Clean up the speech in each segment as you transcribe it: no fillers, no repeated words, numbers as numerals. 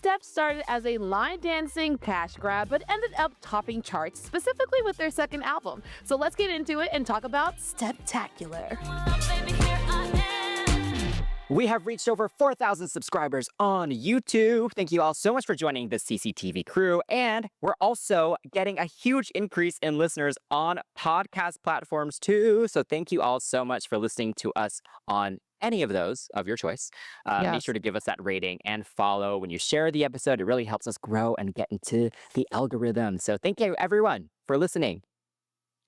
Steps started as a line dancing cash grab, but ended up topping charts, specifically with their second album. So let's get into it and talk about Steptacular. We have reached over 4,000 subscribers on YouTube. Thank you all so much for joining the CCTV crew. And we're also getting a huge increase in listeners on podcast platforms too. So thank you all so much for listening to us on any of those of your choice. Be sure to give us that rating and follow when you share the episode. It really helps us grow and get into the algorithm. So thank you everyone for listening.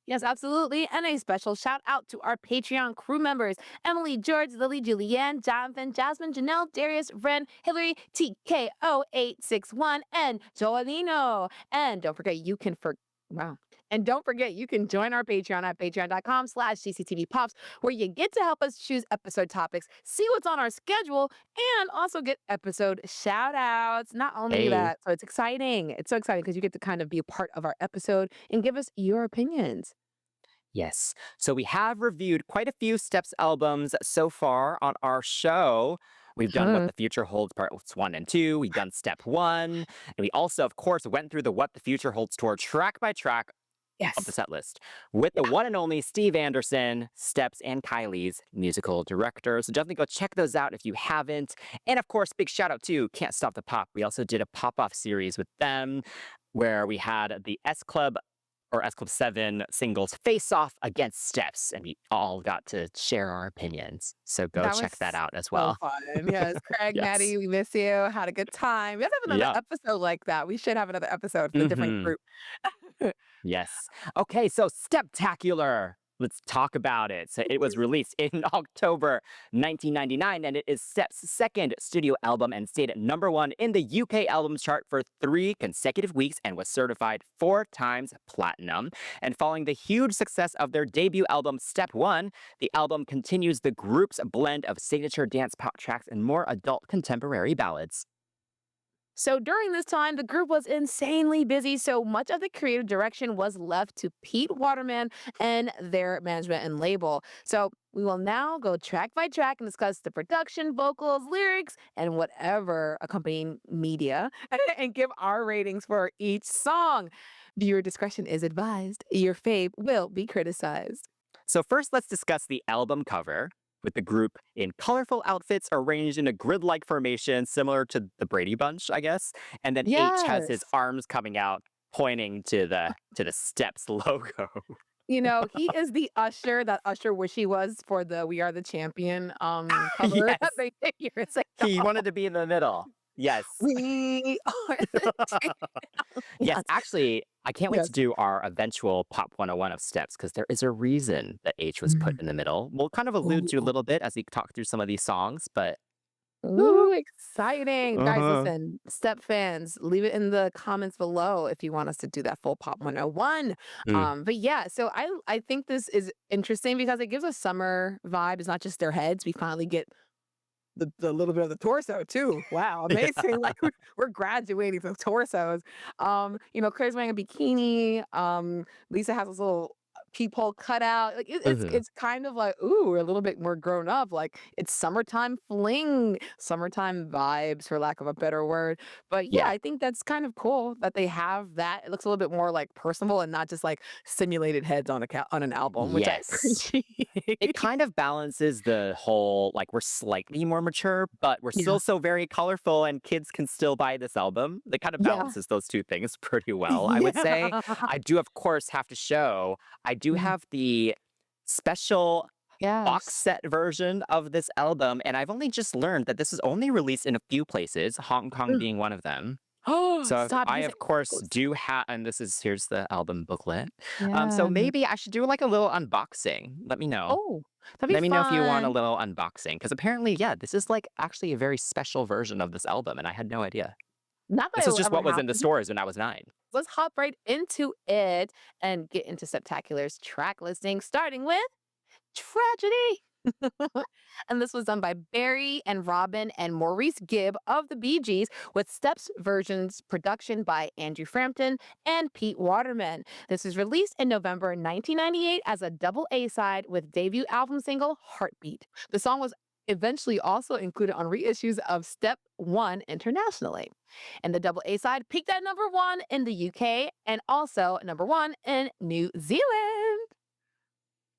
Yes, absolutely. And a special shout out to our Patreon crew members: Emily, George, Lily, Julianne, Jonathan, Jasmine, Janelle, Darius, Ren, Hillary, TKO861, and Joelino. And don't forget, you can join our Patreon at patreon.com/cctvpops, where you get to help us choose episode topics, see what's on our schedule, and also get episode shout outs. Not only that, so it's exciting. It's so exciting because you get to kind of be a part of our episode and give us your opinions. Yes. So we have reviewed quite a few Steps albums so far on our show. We've done What the Future Holds Parts 1 and 2. We've done Step 1. And we also, of course, went through the What the Future Holds tour track by track of the set list with the one and only Steve Anderson, Steps and Kylie's musical director. So definitely go check those out if you haven't. And of course, big shout out to Can't Stop the Pop. We also did a pop-off series with them where we had the S Club 7 singles face off against Steps, and we all got to share our opinions. So go check that out as well. So fun. Yes, Craig, Maddie, we miss you. Had a good time. We have to have another episode like that. We should have another episode for a different group. Yes. Okay, so Steptacular. Let's talk about it. So it was released in October 1999, and it is Steps' second studio album and stayed at #1 in the UK albums chart for 3 consecutive weeks and was certified 4 times platinum. And following the huge success of their debut album, Step 1, the album continues the group's blend of signature dance pop tracks and more adult contemporary ballads. So during this time, the group was insanely busy, so much of the creative direction was left to Pete Waterman and their management and label. So we will now go track by track and discuss the production, vocals, lyrics, and whatever accompanying media, and give our ratings for each song. Viewer discretion is advised. Your fave will be criticized. So first, let's discuss the album cover, with the group in colorful outfits arranged in a grid-like formation similar to the Brady Bunch, I guess. And then H has his arms coming out, pointing to the Steps logo. You know, he is the Usher that Usher wish he was for the We Are the Champion cover that they did years ago. He wanted to be in the middle. Yes. We are the champion. Yes, actually, I can't wait to do our eventual Pop 101 of Steps, because there is a reason that H was put in the middle. We'll kind of allude to a little bit as we talk through some of these songs, but... Ooh, exciting. Guys, listen, Step fans, leave it in the comments below if you want us to do that full Pop 101. But yeah, so I think this is interesting because it gives a summer vibe. It's not just their heads. We finally get the little bit of the torso too. Wow, amazing. Like we're graduating from torsos. Claire's wearing a bikini. Lisa has this little peephole cutout. Like it's kind of like, ooh, we're a little bit more grown up. Like it's summertime fling, summertime vibes, for lack of a better word. But yeah, I think that's kind of cool that they have that. It looks a little bit more like personable and not just like simulated heads on an album, which I appreciate. It kind of balances the whole, like, we're slightly more mature, but we're still so very colorful and kids can still buy this album. It kind of balances those two things pretty well, I would say. I do, of course, have to show, I do have the special box set version of this album, and I've only just learned that this is only released in a few places, Hong Kong being one of them. So I, of course, do have, and here's the album booklet. So maybe I should do like a little unboxing. Let me know. Oh, that'd be Let me know if you want a fun. little unboxing, because apparently, this is like actually a very special version of this album, and I had no idea. Not that This it is will just ever what was in the happen. stores when I was 9. Let's hop right into it and get into Spectacular's track listing, starting with Tragedy. And this was done by Barry and Robin and Maurice Gibb of the Bee Gees, with Steps versions production by Andrew Frampton and Pete Waterman. This was released in November 1998 as a double A-side with debut album single Heartbeat. The song was eventually also included on reissues of Step One internationally. And the double A side peaked at number one in the UK and also number one in New Zealand.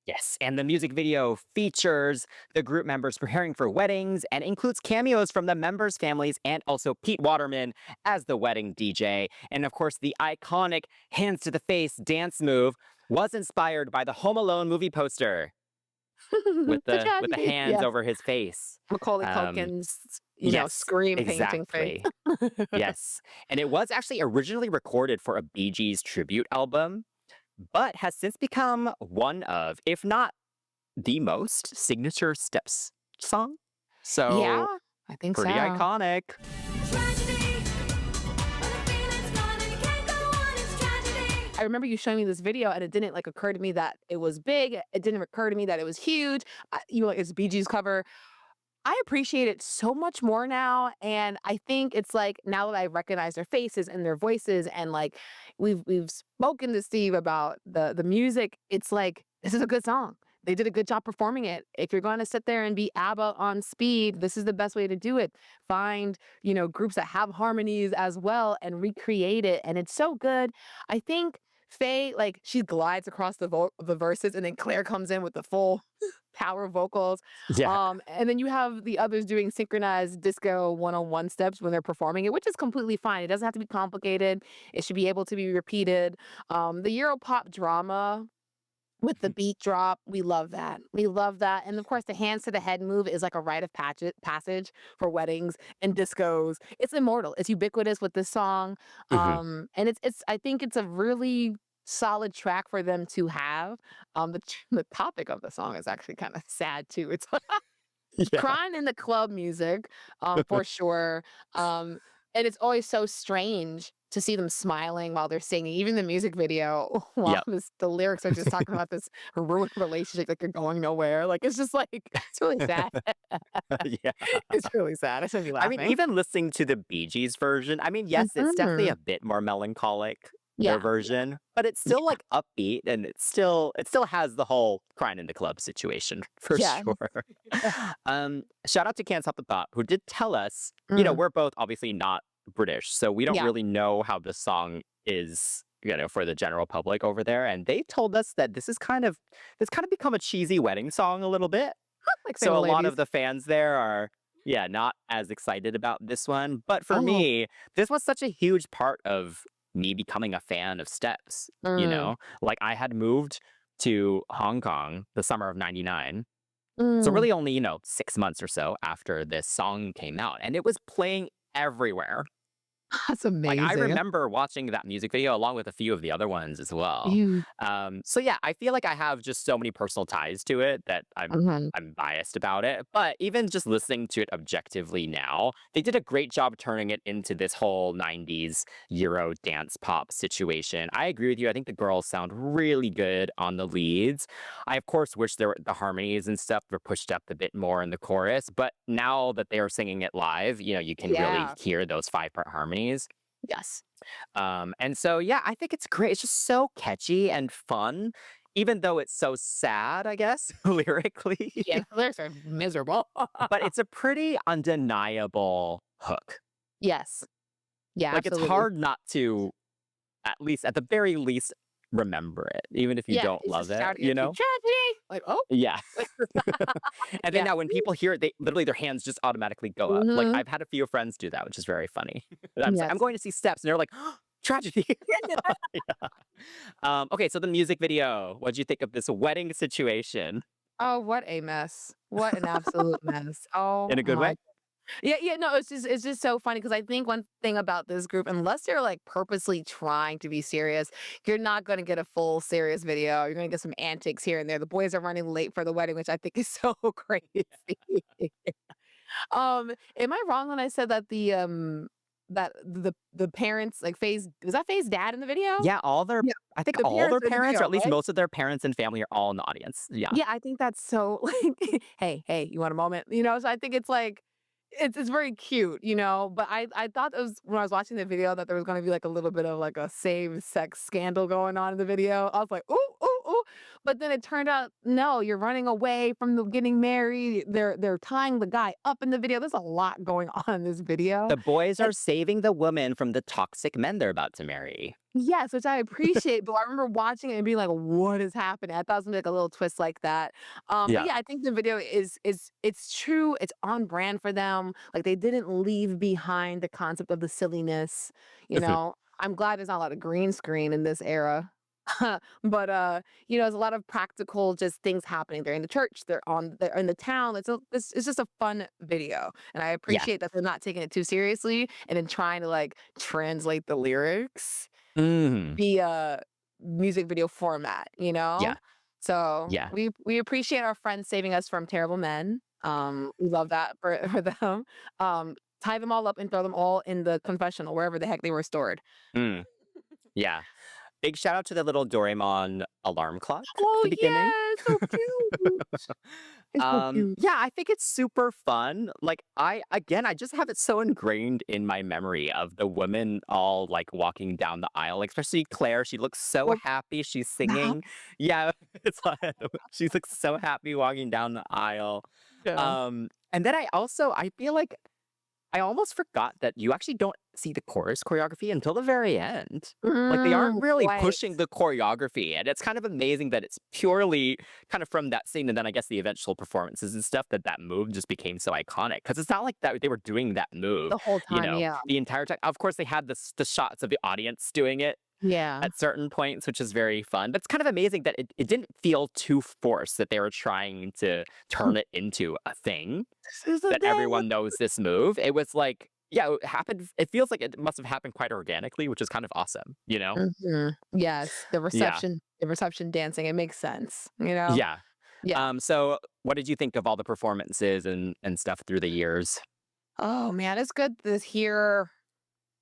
Yes, and the music video features the group members preparing for weddings and includes cameos from the members' families and also Pete Waterman as the wedding DJ. And of course, the iconic hands to the face dance move was inspired by the Home Alone movie poster The with the tragedy. hands Yes. over his face. Macaulay Um, Culkin's, yes, scream painting face. exactly. Yes, and it was actually originally recorded for a Bee Gees tribute album, but has since become one of, if not the most signature Steps song. Yeah, So I think pretty so. iconic. I remember you showing me this video, and it didn't like occur to me that it was big. It didn't occur to me that it was huge. You know, like it's Bee Gees cover. I appreciate it so much more now, and I think it's like now that I recognize their faces and their voices, and like we've spoken to Steve about the music. It's like this is a good song. They did a good job performing it. If you're going to sit there and be ABBA on speed, this is the best way to do it. Find groups that have harmonies as well and recreate it, and it's so good. I think Faye like she glides across the verses, and then Claire comes in with the full power vocals. Yeah. And then you have the others doing synchronized disco one-on-one steps when they're performing it, which is completely fine. It doesn't have to be complicated. It should be able to be repeated. The Europop drama with the beat drop, we love that. We love that. And of course, the hands to the head move is like a rite of passage for weddings and discos. It's immortal. It's ubiquitous with this song. Hmm. And it's I think it's a really solid track for them to have. The topic of the song is actually kind of sad too. It's Yeah. crying in the club music, for sure. Um, and it's always so strange to see them smiling while they're singing. Even the music video, while Yep. the lyrics are just talking about this ruined relationship, like you're going nowhere. Like it's just like it's really sad. Yeah. It's really sad. It should be I mean, laughing. even listening to the Bee Gees version, I mean, yes, it's definitely Mhm. a bit more melancholic, their Yeah, version, but it's still yeah, like upbeat and it still has the whole crying in the club situation for yeah. sure. Shout out to Can't Stop the Thought, who did tell us, Mm, we're both obviously not British, so we don't yeah. really know how this song is, for the general public over there. And they told us that this kind of become a cheesy wedding song a little bit. Like So single a lot ladies. of the fans there are, yeah, not as excited about this one. But for Oh. me, this was such a huge part of me becoming a fan of Steps, Mm, Like I had moved to Hong Kong the summer of 99. So mm. really only, 6 months or so after this song came out. And it was playing everywhere. That's Like, I amazing. remember watching that music video along with a few of the other ones as well. You. So yeah, I feel like I have just so many personal ties to it that I'm Mhm. I'm biased about it. But even just listening to it objectively now, they did a great job turning it into this whole 90s Euro dance pop situation. I agree with you. I think the girls sound really good on the leads. I of course wish the harmonies and stuff were pushed up a bit more in the chorus, but now that they are singing it live, you can really Yeah. hear those 5-part harmonies. Yes. And so, yeah, I think it's great. It's just so catchy and fun, even though it's so sad, I guess, lyrically. Yeah, the lyrics are miserable. But it's a pretty undeniable hook. Yes. Yeah, Like, it's absolutely. hard not to, at the very least, remember it, even if you Yeah, don't he's love just it, shouting it to tragedy. Like, oh, Yeah. And then yeah. now when people hear it, they literally their hands just automatically go up. Like, Mhm. I've had a few friends do that, which is very funny. I'm just like, "I'm Yes. going to see Steps," and they're like, "Tragedy." Yeah. Okay, so the music video. What'd you think of this wedding situation? Oh, what a mess. What an absolute mess. In Oh a good way? my. Yeah, yeah, no, it's just so funny because I think one thing about this group, unless they're like purposely trying to be serious, you're not gonna get a full serious video. You're gonna get some antics here and there. The boys are running late for the wedding, which I think is so crazy. Am I wrong when I said that the parents like Faye's was that Faye's dad in the video? Yeah, Yeah, I think the all their parents in the parents, or video, at least right? most of their parents and family are all in the audience. Yeah. Yeah, I think that's so like, "Hey, hey, you want a moment?" So I think it's like it's very cute, but I thought it was when I was watching the video that there was gonna be like a little bit of like a same sex scandal going on in the video. I was like, "Ooh, ooh, ooh." But then it turned out, no, you're running away from the getting married. They're tying the guy up in the video. There's a lot going on in this video. The boys And are saving the woman from the toxic men they're about to marry. yes, which I appreciate, but I remember watching it and being like, "What is happening?" I thought it was gonna be like a little twist like that. But Yeah. yeah, I think the video is it's true, it's on brand for them. Like they didn't leave behind the concept of the silliness, you Mhm. know. I'm glad there's not a lot of green screen in this era. But there's a lot of practical just things happening. They're in the church, they're in the town. It's just a fun video. And I Yeah. appreciate that they're not taking it too seriously and then trying to like translate the lyrics Mhm. via music video format, you know? Yeah. So Yeah. we appreciate our friends saving us from terrible men. We love that for, for them. Tie them all up and throw them all in the confessional, wherever the heck they were stored. Mm. Yeah. Big shout out to the little Doraemon alarm clock at Oh the beginning. yeah, so cute. It's so cute. Yeah, I think it's super fun. Like I just have it so ingrained in my memory of the women all like walking down the aisle, like, especially Claire. She looks so Well, happy. She's now, singing. Yeah, it's like she looks so happy walking down the aisle. yeah. And then I feel like I almost forgot that you actually don't see the chorus choreography until the very end. Like, they aren't really Right. pushing the choreography, and it's kind of amazing that it's purely kind of from that scene, and then I guess the eventual performances and stuff that move just became so iconic. Because it's not like that they were doing that move, The whole time, yeah. the entire time. Of course, they had the shots of the audience doing it Yeah. at certain points, which is very fun, but it's kind of amazing that it didn't feel too forced, that they were trying to turn it into a thing This is the that thing. everyone knows this move. It was like, yeah, it happened. It feels like it must have happened quite organically, which is kind of awesome, you know? Yes, Yeah. the reception dancing, it makes sense, you know? Yeah. Yeah. So what did you think of all the performances and stuff through the years? Oh, man, it's good to hear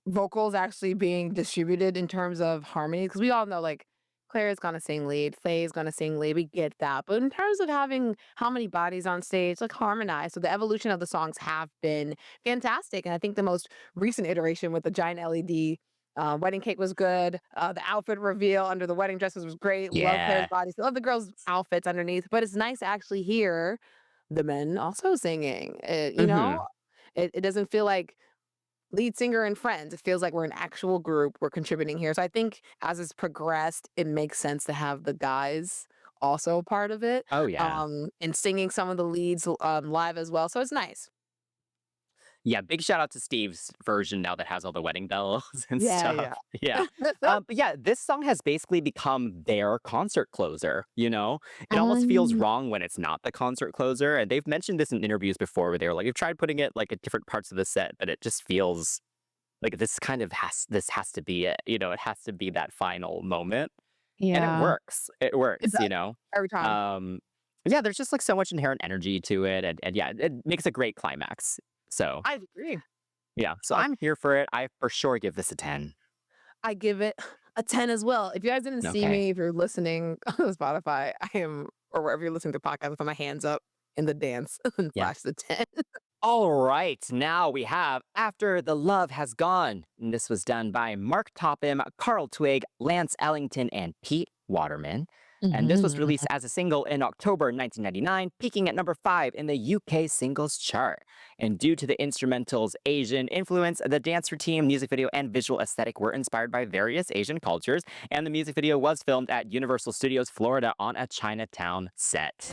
vocals actually being distributed in terms of harmony because we all know, like, Claire's gonna sing lead, Faye's gonna sing lead, we get that, but in terms of having how many bodies on stage, like, harmonize, so the evolution of the songs have been fantastic, and I think the most recent iteration with the giant LED, wedding cake was good, the outfit reveal under the wedding dresses was great, love Claire's Yeah. bodies, love the girls' outfits underneath, but it's nice to actually hear the men also singing, Mhm. It doesn't feel like lead singer and friends. It feels like we're an actual group. We're contributing here. So I think as it's progressed, it makes sense to have the guys also part of it, Oh, yeah. and singing some of the leads live as well. So it's nice. Yeah, big shout out to Steve's version now that has all the wedding bells and Yeah, stuff. yeah. Yeah. But yeah, this song has basically become their concert closer, you know? It almost feels Um, wrong when it's not the concert closer. And they've mentioned this in interviews before where they were like, we've tried putting it like at different parts of the set, but it just feels like this has to be it. It has to be that final moment. And it yeah, works. It it works, does every time. Um yeah, there's just like so much inherent energy to it. And yeah, it makes a great climax. So I agree. yeah, so Uh, I'm here for it. I for sure give this a 10. I give it a 10 as well. If you guys didn't see Okay. me, if you're listening on Spotify, I am, or wherever you're listening to podcasts, I put my hands up in the dance and Yeah. flash the 10. All right. Now we have After the Love Has Gone. And this was done by Mark Topham, Carl Twig, Lance Ellington, and Pete Waterman. And this was released as a single in October 1999, peaking at number 5 in the UK singles chart. And due to the instrumental's Asian influence, the dance routine, music video, and visual aesthetic were inspired by various Asian cultures. And the music video was filmed at Universal Studios Florida on a Chinatown set.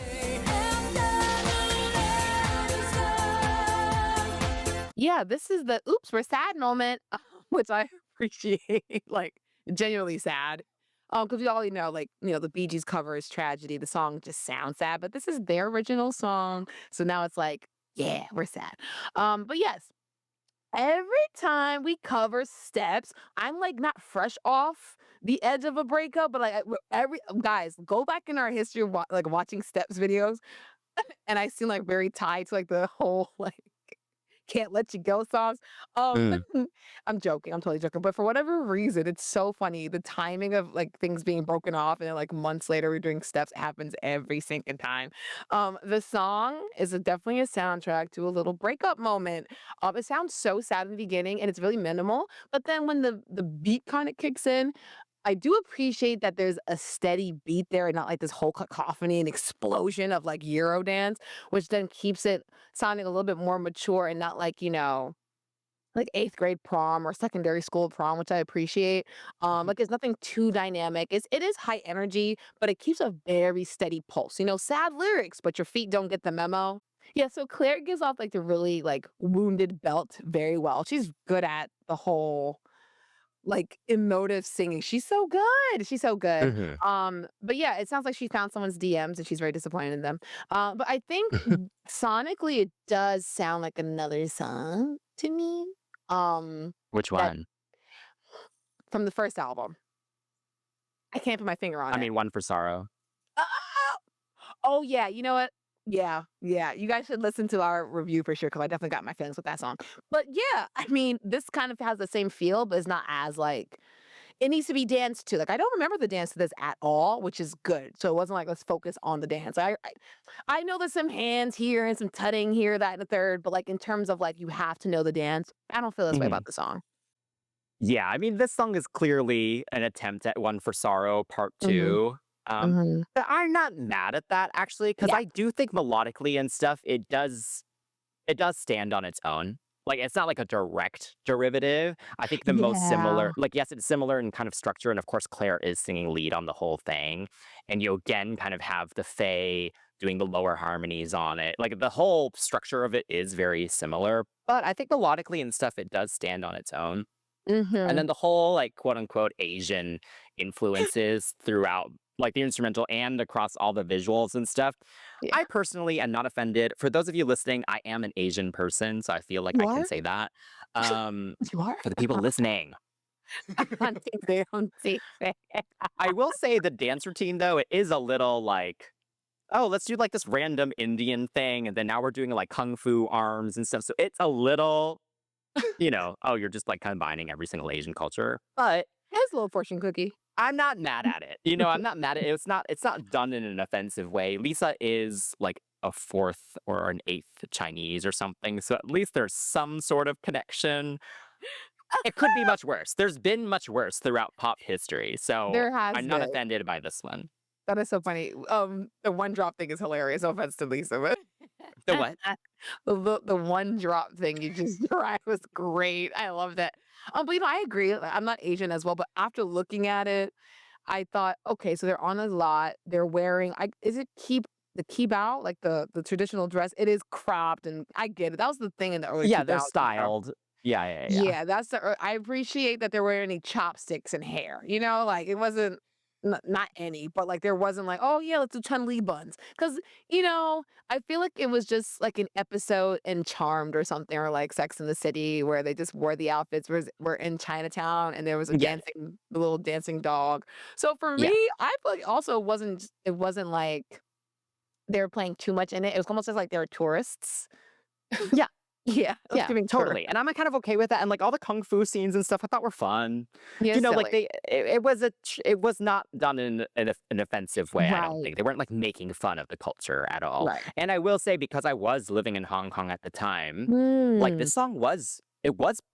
Yeah, this is the "Oops, we're sad" moment, which I appreciate, like, genuinely sad. Because we all know, like, the Bee Gees cover is Tragedy, the song just sounds sad, but this is their original song, so now it's like, "Yeah, we're sad." But yes, every time we cover Steps, I'm, like, not fresh off the edge of a breakup, but, like, every guys, go back in our history of like, watching Steps videos, and I seem, like, very tied to, like, the whole, like can't Let You Go songs. Um, Mm. I'm joking, I'm totally joking, but for whatever reason, it's so funny, the timing of, like, things being broken off and then, like, months later, we're doing steps happens every sinking time. The song is definitely a soundtrack to a little breakup moment. It sounds so sad in the beginning, and it's really minimal, but then when the beat kinda kicks in, I do appreciate that there's a steady beat there and not like this whole cacophony and explosion of like Euro dance, which then keeps it sounding a little bit more mature and not like, like 8th grade prom or secondary school prom, which I appreciate. Mhm. Like it's nothing too dynamic. It is high energy, but it keeps a very steady pulse. Sad lyrics, but your feet don't get the memo. Yeah, so Claire gives off like the really like wounded belt very well. She's good at the whole like emotive singing. She's so good. She's so good. Mhm. But yeah, it sounds like she found someone's DMs and she's very disappointed in them. But I think sonically it does sound like another song to me. Which That one? from the first album. I can't put my finger on I it. mean, One for Sorrow. Ah! Oh yeah, you know what? Yeah, yeah. You guys should listen to our review for sure because I definitely got my feelings with that song. But yeah, I mean, this kind of has the same feel, but it's not as like it needs to be danced to. Like, I don't remember the dance to this at all, which is good. So it wasn't like, let's focus on the dance. I know there's some hands here and some tutting here, that, and the third, but like in terms of like you have to know the dance, I don't feel this way Mhm. about the song. Yeah, I mean, this song is clearly an attempt at One for Sorrow Part Hmm. 2. Hmm. But I'm not mad at that actually, because Yeah. I do think melodically and stuff, it does stand on its own. Like, it's not like a direct derivative. I think the most Yeah. similar, like, yes, it's similar in kind of structure, and of course, Claire is singing lead on the whole thing, and you again kind of have the Fae doing the lower harmonies on it. Like, the whole structure of it is very similar, but I think melodically and stuff, it does stand on its own. And Hmm. then the whole, like, quote unquote Asian influences throughout, like, the instrumental and across all the visuals and stuff. Yeah. I personally am not offended. For those of you listening, I am an Asian person, so I feel like You I can are? say that. Um, You are? for the people listening, Auntie, auntie. I will say the dance routine, though, it is a little like, oh, let's do like this random Indian thing, and then now we're doing like kung fu arms and stuff. So it's a little, oh, you're just like combining every single Asian culture. But It's a little fortune cookie. I'm not mad at it. I'm not mad at it. It's not done in an offensive way. Lisa is like a fourth or an eighth Chinese or something. So at least there's some sort of connection. It could be much worse. There's been much worse throughout pop history. So There has I'm not been. offended by this one. That is so funny. The one drop thing is hilarious. No offense to Lisa, but The what? the one drop thing you just described was great. I love that. But I agree. Like, I'm not Asian as well, but after looking at it, I thought, okay, so they're on a lot. They're wearing. Is it keep out like the traditional dress? It is cropped, and I get it. That was the thing in the early Yeah, they're 2000s. styled. Yeah, yeah, yeah. Yeah, I appreciate that there weren't any chopsticks in hair, like, it wasn't not any, but, like, there wasn't like, "Oh, yeah, let's do Chun-Li buns," 'cause, I feel like it was just like an episode in Charmed or something, or like Sex and the City where they just wore the outfits, were in Chinatown and there was a Yeah, the little dancing dog. So for me, yeah, I feel like also it wasn't like they were playing too much in it. It was almost just like they were tourists. yeah. Yeah, it was Yeah, giving tour. totally, and I'm, kind of okay with that, and, like, all the kung fu scenes and stuff I thought were fun. Yeah, Like, silly. it was not done in an offensive way, I don't Right. think. They weren't, like, making fun of the culture at all, Right. and I will say because I was living in Hong Kong at the time, like, Mm. this song was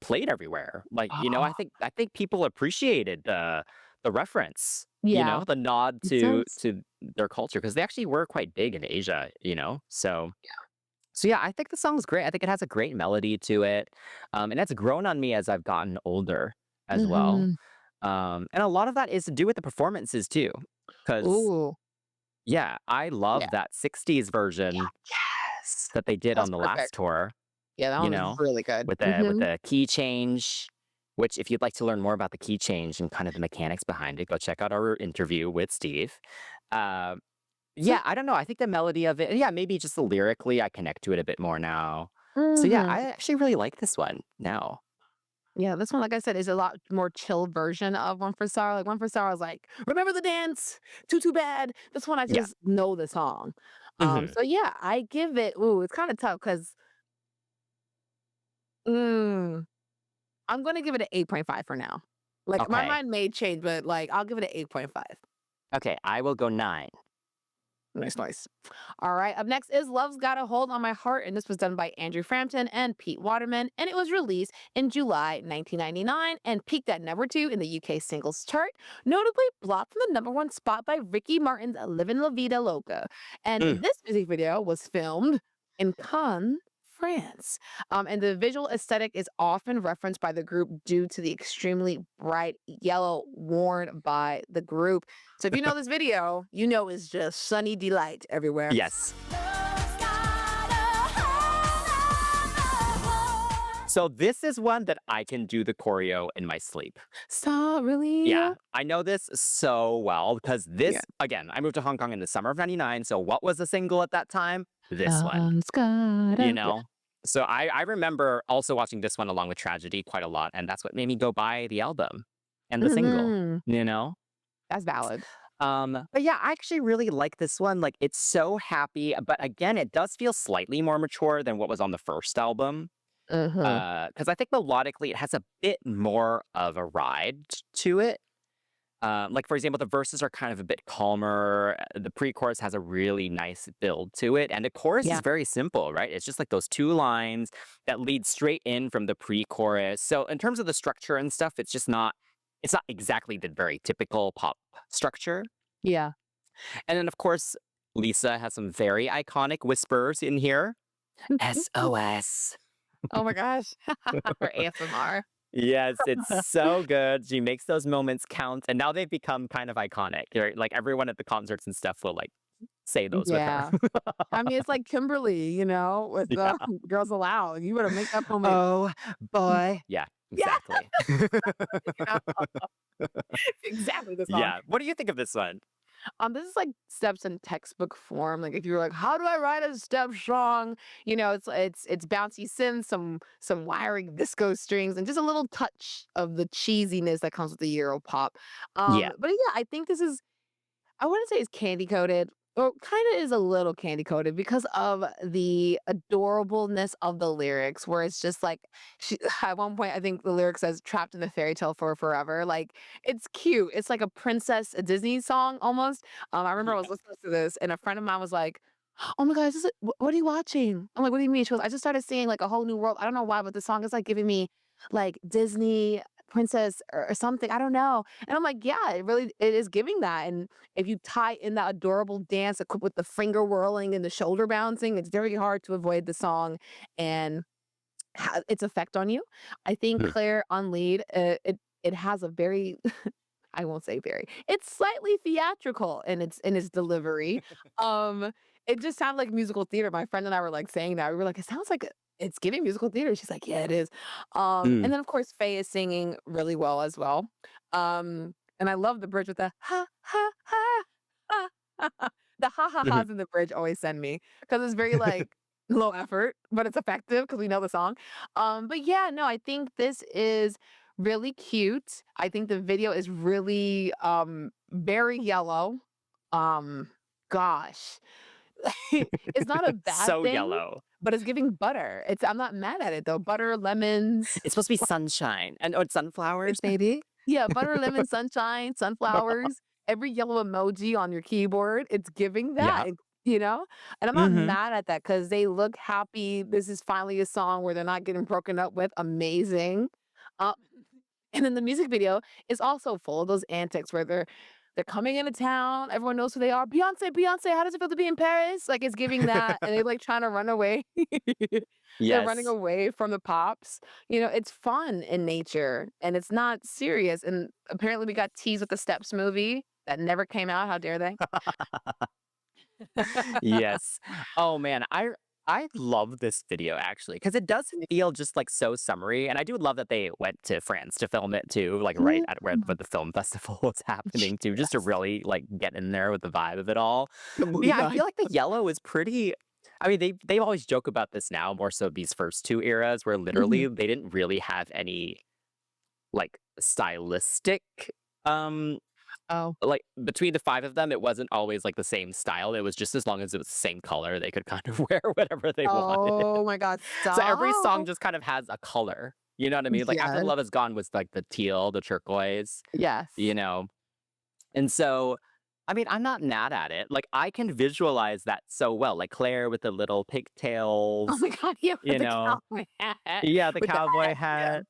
played everywhere. Like, Oh, I think people appreciated the reference, yeah. the nod It to does. their culture because they actually were quite big in Asia, so yeah, I think the song's great. I think it has a great melody to it, and it's grown on me as I've gotten older as well. Mhm. And a lot of that is to do with the performances too, because Ooh. yeah, I Yeah. love that '60s Yeah. version Yes. that they did That's on the last perfect. tour. Yeah, that You one was know, really good. with Mhm. the key change. Which, if you'd like to learn more about the key change and kind of the mechanics behind it, go check out our interview with Steve. Uh, yeah, I don't know. I think the melody of it, yeah, maybe just the lyrically, I connect to it a bit more now. So yeah, Mhm. I actually really like this one now. Yeah, this one, like I said, is a lot more chill version of One for Sorrow. Like One for Sorrow is like, remember the dance? Too bad. This one I Yeah. just know the song. Hmm. So yeah, I give it, ooh, it's kind of tough because mm, I'm gonna give it an 8.5 for now. Like my Okay. mind may change, but like I'll give it an 8.5. Okay. I will go 9. Nice, nice. All right. Up next is Love's Got a Hold on My Heart. And this was done by Andrew Frampton and Pete Waterman. And it was released in July 1999 and peaked at #2 in the UK singles chart, notably blocked from the #1 spot by Ricky Martin's Livin' La Vida Loca. And Mm. this music video was filmed in Cannes, France. And the visual aesthetic is often referenced by the group due to the extremely bright yellow worn by the group. So if you know this video, you know it's just sunny delight everywhere. Yes. So this is one that I can do the choreo in my sleep. Stop, really? Yeah, I know this so well because Yeah. this, again, I moved to Hong Kong in the summer of '99. So what was the single at that time? This one, Love's got you a- Yeah. know? So I remember also watching this one along with Tragedy quite a lot. And that's what made me go buy the album and the single, Mhm. you know? That's valid. But yeah, I actually really like this one. Like, it's so happy, but again, it does feel slightly more mature than what was on the first album. Uh-huh. Because I think melodically it has a bit more of a ride to it. Like, for example, the verses are kind of a bit calmer. The pre-chorus has a really nice build to it, and the chorus is Yeah. very simple, right? It's just like those two lines that lead straight in from the pre-chorus. So in terms of the structure and stuff, it's not exactly the very typical pop structure. Yeah. And then, of course, Lisa has some very iconic whispers in here. SOS. Oh my gosh. For ASMR. Yes, it's so good. She makes those moments count, and now they've become kind of iconic. Right? Like everyone at the concerts and stuff will like say those with her. Yeah. I mean, it's like Kimberly, with Yeah. Girls Aloud. You better make that moment. Oh boy. Yeah, Yeah. exactly. Exactly the song. Yeah. What do you think of this one? This is like steps in textbook form. Like if you're like, how do I write a step song? It's bouncy synths, some wiring disco strings, and just a little touch of the cheesiness that comes with the Euro pop. Yeah. But yeah, I think this is I wouldn't say it's candy coated. Or kind of is a little candy coated because of the adorableness of the lyrics, where it's just like at one point I think the lyric says "trapped in the fairy tale for forever." Like it's cute. It's like a Disney song almost. I remember I was listening to this and a friend of mine was like, "Oh my god, what are you watching?" I'm like, "What do you mean?" She goes, "I just started seeing like a whole new world. I don't know why, but the song is like giving me like Disney." Princess or something, I don't know. And I'm like, yeah, it is giving that. And if you tie in that adorable dance with the finger whirling and the shoulder bouncing, it's very hard to avoid the song and its effect on you. I think Mhm. Claire on lead, it has a very I won't say very. It's slightly theatrical in its delivery. Um, it just sounded like musical theater. My friend and I were like saying that. We were like, it sounds like it's giving musical theater. She's like, yeah, it is. Mm. And then of course Faye is singing really well as well. And I love the bridge with the ha ha ha ha. The ha ha Mhm. ha's in the bridge always send me because it's very like low effort, but it's effective because we know the song. But yeah, no, I think this is really cute. I think the video is really very yellow. Um gosh. It's not a bad So thing, yellow. but it's giving butter. I'm not mad at it though. Butter, lemons. It's supposed to be sunshine and or sunflowers, maybe. Yeah, butter, lemon, sunshine, sunflowers, every yellow emoji on your keyboard. It's giving Yeah. that, you know? And I'm not Hmm. mad at that because they look happy. This is finally a song where they're not getting broken up with. Amazing. Uh, and then the music video is also full of those antics where they're coming into town. Everyone knows who they are. Beyonce, Beyonce, how does it feel to be in Paris? Like it's giving that, and they like trying to run away. They're running Yes. away from the pops. It's fun in nature and it's not serious. And apparently, we got teased with the Steps movie that never came out. How dare they? Yes. Oh man, I love this video actually because it does feel just like so summery, and I do love that they went to France to film it too, like right at where the film festival was happening too, just to Yes. really like get in there with the vibe of it all. The But movie yeah, I vibe. feel like the yellow is pretty. I mean, they always joke about this now more so these first two eras where Mhm. literally they didn't really have any like stylistic um Oh. like, between the 5 of them, it wasn't always, like, the same style, it was just as long as it was the same color, they could kind of wear whatever they wanted. Oh my God. So every song Stop. just kind of has a color, you know what I mean? Like, After Yes. Love Is Gone was, like, the teal, the turquoise, Yes. you know? And so, I mean, I'm not mad at it. Like, I can visualize that so well. Like Claire with the little Oh pigtails, my god, yeah, with you the know? cowboy hat, Yeah, the with the cowboy hat, yeah. hat.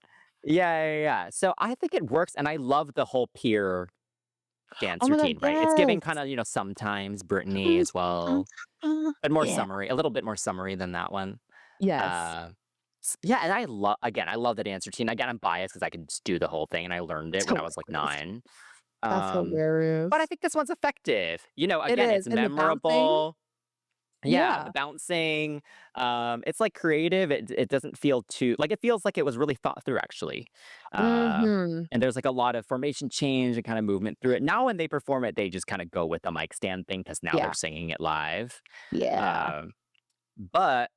Yeah, yeah, yeah. So I think it works, and I love the whole peer Oh dance my god, routine, right? It's giving yes. kinda, sometimes Britney as well, but more Yeah. summery, a little bit more summery than that one. Yes. Uh, yeah, and I love the dance routine. Again, I'm biased because I could just do the whole thing, and I learned it when I was, like, Hilarious. 9. That's But I hilarious. think this one's effective. It Again, is, it's and the bouncing, memorable. Yeah, the yeah. bouncing, it's, like, creative. It doesn't feel too like, it feels like it was really thought through, actually. Uh, Mhm. and there's, like, a lot of formation change and kinda movement through it. Now when they perform it, they just kinda go with the mic stand thing because now they're Yeah. singing it live. Yeah. Um, but,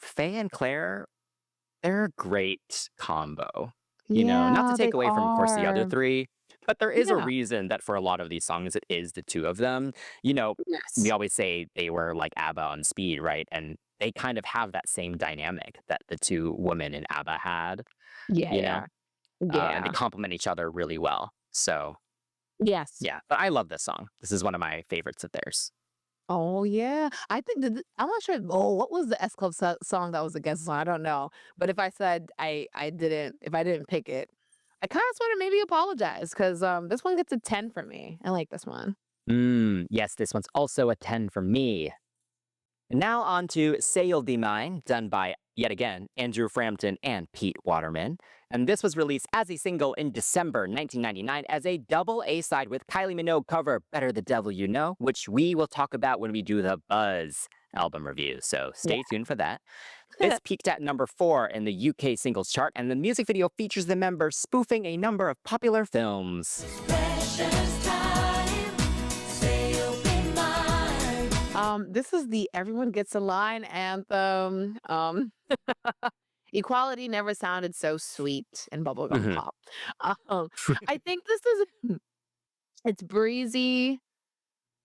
Faye and Claire, they're a great combo. Not to Yeah, they take away from, of course, the other are. 3, but there is a Yeah. reason that for a lot of these songs, it is the 2 of them. You know, we Yes. always say they were like ABBA on speed, right? And they kind of have that same dynamic that the 2 women in ABBA had, you know? Yeah. And they Yeah. complement each other really well. So, Yes. yeah, but I love this song. This is one of my favorites of theirs. Oh, yeah. I think that I'm not sure. Oh, what was the S Club song that was a guest song? I don't know. But if I said if I didn't pick it, I kind of sort of maybe apologize because this one gets a 10 for me. I like this one. Yes, this one's also a 10 for me. Now on to Say You'll Be Mine, done by, yet again, Andrew Frampton and Pete Waterman. And this was released as a single in December 1999 as a double A-side with Kylie Minogue cover, Better the Devil You Know, which we will talk about when we do the Buzz album review, so stay tuned for that. Yeah. This peaked at number 4 in the UK singles chart, and the music video features the members spoofing a number of popular films. Precious time, say you'll be mine. This is the Everyone Gets a Line anthem. Equality never sounded so sweet in bubblegum Mhm. pop. Um, I think this is it's breezy.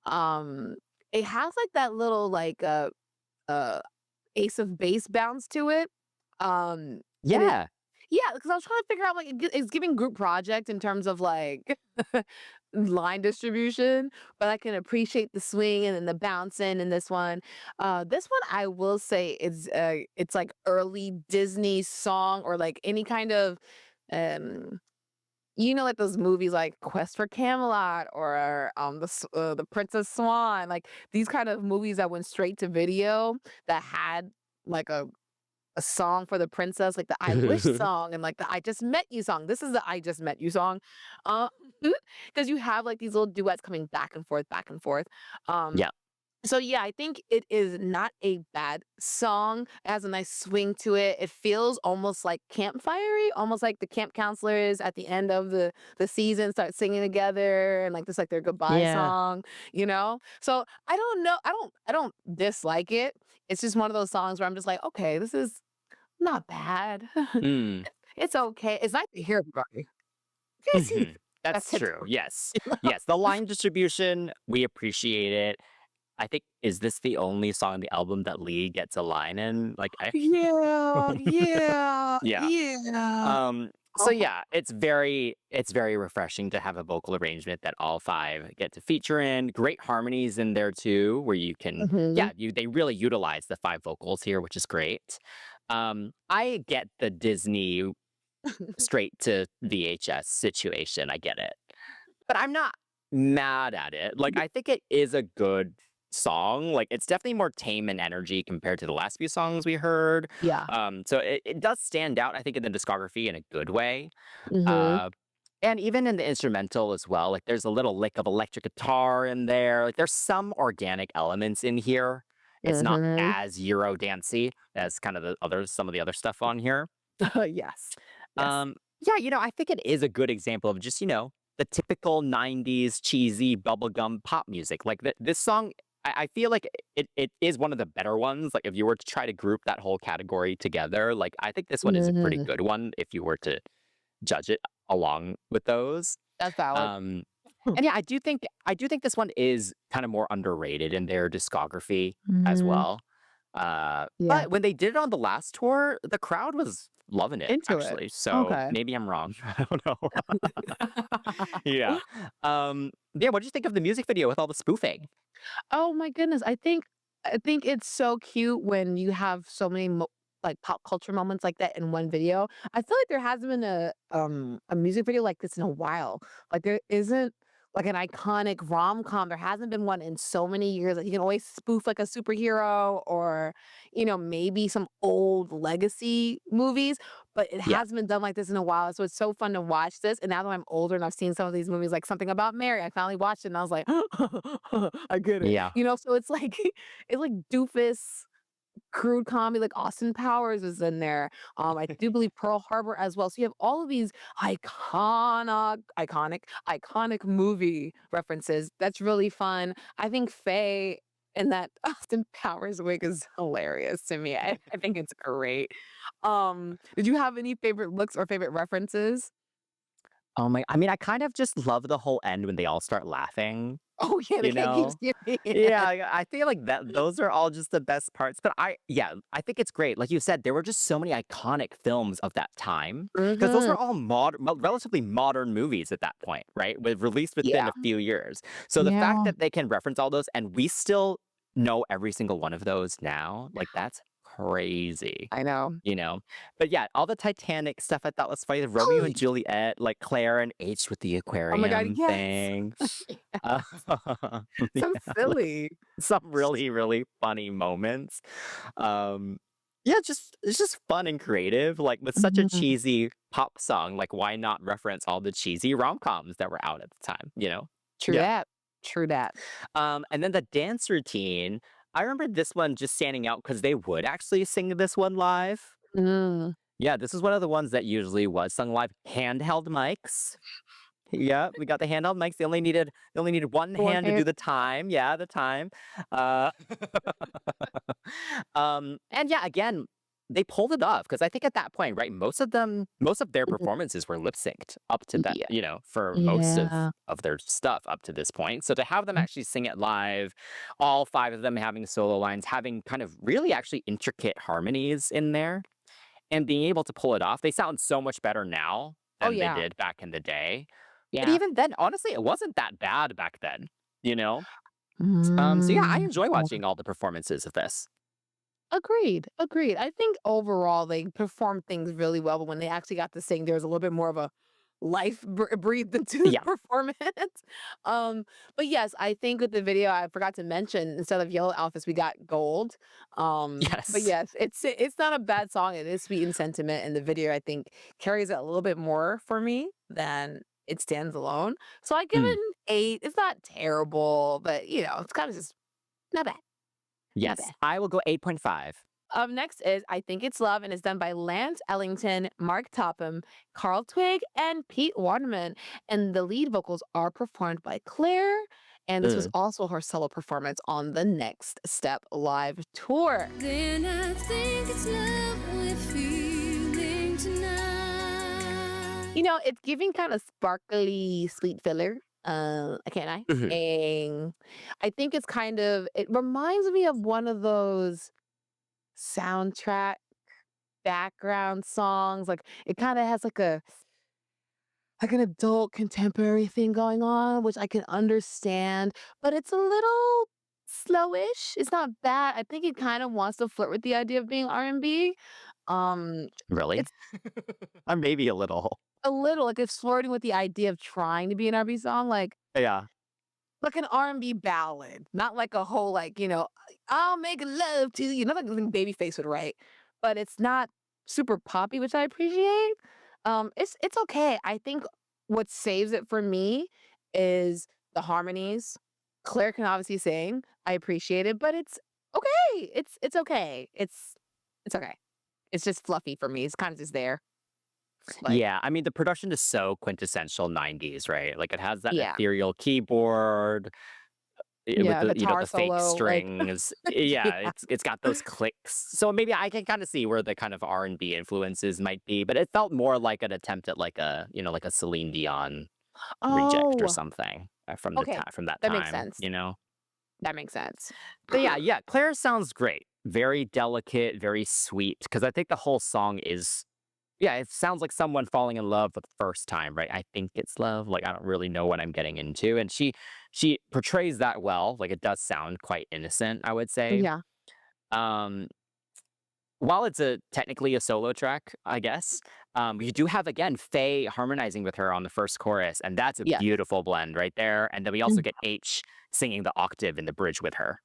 Um, it has like that little uh Ace of Base bounce to it. And it Yeah. yeah, because I was trying to figure out, like, it's giving group project in terms of, like, line distribution, but I can appreciate the swing and then the bouncing in this one. This one, I will say it's, like, early Disney song or, like, any kind of, um like those movies like Quest for Camelot or, the Princess Swan, like, these kind of movies that went straight to video that had, like, a song for the princess, like the I Wish song and like the I Just Met You song. This is the I Just Met You song. Uh, because you have like these little duets coming back and forth, back and forth. Um, Yeah. so yeah, I think it is not a bad song. It has a nice swing to it. It feels almost like campfirey, almost like the camp counselors at the end of the season start singing together and like this like their goodbye Yeah. song, you know? So I don't know. I don't dislike it. It's just one of those songs where I'm just like, okay, this is not bad. Mm. It's okay. It's nice to hear everybody. Yes, Mhm. That's that's it. true. Yes. Yes, the line distribution, we appreciate it. I think is this the only song on the album that Lee gets a line in? Like, I Yeah, yeah, Yeah. yeah. So Oh, yeah, it's very refreshing to have a vocal arrangement that all 5 get to feature in. Great harmonies in there too, where you can mhm. they really utilize the 5 vocals here, which is great. I get the Disney straight to VHS situation. I get it. But I'm not mad at it. Like, I think it is a good song. Like, it's definitely more tame in energy compared to the last few songs we heard. Yeah. So it does stand out, I think, in the discography in a good way. Mhm. Uh, and even in the instrumental as well, like there's a little lick of electric guitar in there. Like there's some organic elements in here. It's not Mhm. as Euro dancey as kind of some of the other stuff on here. Yes. Yes. Yeah, I think it is a good example of just, the typical 90s cheesy bubblegum pop music. Like this song, I feel like it is one of the better ones. Like if you were to try to group that whole category together, like I think this one is a pretty Mhm. good one if you were to judge it along with those. That's valid. Um, and yeah, I do think this one is kind of more underrated in their discography as Mhm. well. Yeah. But when they did it on the last tour, the crowd was loving it Into it. actually. So Okay. maybe I'm wrong. I don't know. Yeah. Yeah. What did you think of the music video with all the spoofing? Oh my goodness. I think it's so cute when you have so many like pop culture moments like that in one video. I feel like there hasn't been a music video like this in a while. Like there isn't like an iconic rom-com. There hasn't been one in so many years. Like you can always spoof like a superhero or maybe some old legacy movies, but it Yeah. hasn't been done like this in a while. So it's so fun to watch this. And now that I'm older and I've seen some of these movies, like Something About Mary, I finally watched it and I was like, I get it. Yeah. So it's like it's like doofus crude comedy, like Austin Powers is in there. I do believe Pearl Harbor as well. So you have all of these iconic movie references. That's really fun. I think Faye and that Austin Powers wig is hilarious to me. I think it's great. Did you have any favorite looks or favorite references? Oh my, I mean, I kind of just love the whole end when they all start laughing, Oh yeah, the you cat keeps know? giving Yeah, it. I feel like that those are all just the best parts. But yeah, I think it's great. Like you said, there were just so many iconic films of that time because those Mhm. were all relatively modern movies at that point, right? With released within Yeah. a few years. So the fact Yeah. that they can reference all those and we still know every single one of those now, like that's crazy. I know. You know? But yeah, all the Titanic stuff I thought was funny. The Romeo and Juliet, like Claire and H with the Oh my god, aquarium yes. thing. Uh, So yeah, like silly. some really, really funny moments. Um, yeah, it's just fun and creative. Like with such a Mhm. cheesy pop song, like why not reference all the cheesy rom-coms that were out at the time, you know? True Yeah. that. True that. And then the dance routine, I remember this one just standing out because they would actually sing this one live. Mm. Yeah, this is one of the ones that usually was sung live. Handheld mics. Yeah, we got the handheld mics. They only needed one One hand to hand. do the time. Yeah, the time. Uh, and yeah, again, they pulled it off because I think at that point, right, most of their Mhm. performances were lip synced up to that, Yeah. for most Yeah. of their stuff up to this point. So to have them Mm. actually sing it live, all five of them having solo lines, having kind of really actually intricate harmonies in there, and being able to pull it off, they sound so much better now Oh, than they yeah. did back in the day. But Yeah. even then, honestly, it wasn't that bad back then, you know? So yeah, I Mm. enjoy Yeah. watching all the performances of this. Agreed, agreed. I think overall they performed things really well, but when they actually got to sing, there was a little bit more of a life breathed into the Yeah. performance. Um, but yes, I think with the video, I forgot to mention instead of yellow outfits, we got gold. But Yes. yes, it's not a bad song. It is sweet in sentiment, and the video I think carries it a little bit more for me than it stands alone. So I give Mm, it an 8. It's not terrible, but it's kind of just not bad, not yes. bad. I will go 8.5. Next is I Think It's Love and is done by Lance Ellington, Mark Topham, Carl Twig, and Pete Waterman. And the lead vocals are performed by Claire. And this was Ugh. also her solo performance on the Next Step live tour. Then I think it's love we're feeling tonight. It's giving kind of sparkly sweet filler. I can't lie. Mhm. And I think it reminds me of one of those soundtrack background songs. Like it kind of has like an adult contemporary thing going on, which I can understand, but it's a little slowish. It's not bad. I think it kind of wants to flirt with the idea of being R&B. Um Really? it's Or maybe a little. a little like it's flirting with the idea of trying to be an R&B song Yeah. like an R&B ballad, not like a whole I'll make love to you, not like something Babyface would write, but it's not super poppy, which I appreciate. It's okay. I think what saves it for me is the harmonies. Claire can obviously sing. I appreciate it, but it's okay. It's okay. It's okay. It's just fluffy for me. It's kind of just there. Like, Yeah, I mean, the production is so quintessential 90s, right? Like, it has that yeah. ethereal keyboard, with Yeah, the guitar the fake solo, like strings. Yeah, yeah. it's got those clicks. So maybe I can kinda see where the kind of R&B influences might be, but it felt more like an attempt at like like a Celine Dion reject or Oh, something, okay. from that That makes time, sense. you know? That makes sense. But yeah, Claire sounds great. Very delicate, very sweet. Because I think the whole song is Yeah, it sounds like someone falling in love for the first time, right? I think it's love. Like I don't really know what I'm getting into, and she portrays that well. Like it does sound quite innocent, I would say. Yeah. Um, while it's a technically a solo track, I guess, you do have again Faye harmonizing with her on the first chorus, and that's a Yes. beautiful blend right there. And then we also Mm, get H singing the octave in the bridge with her,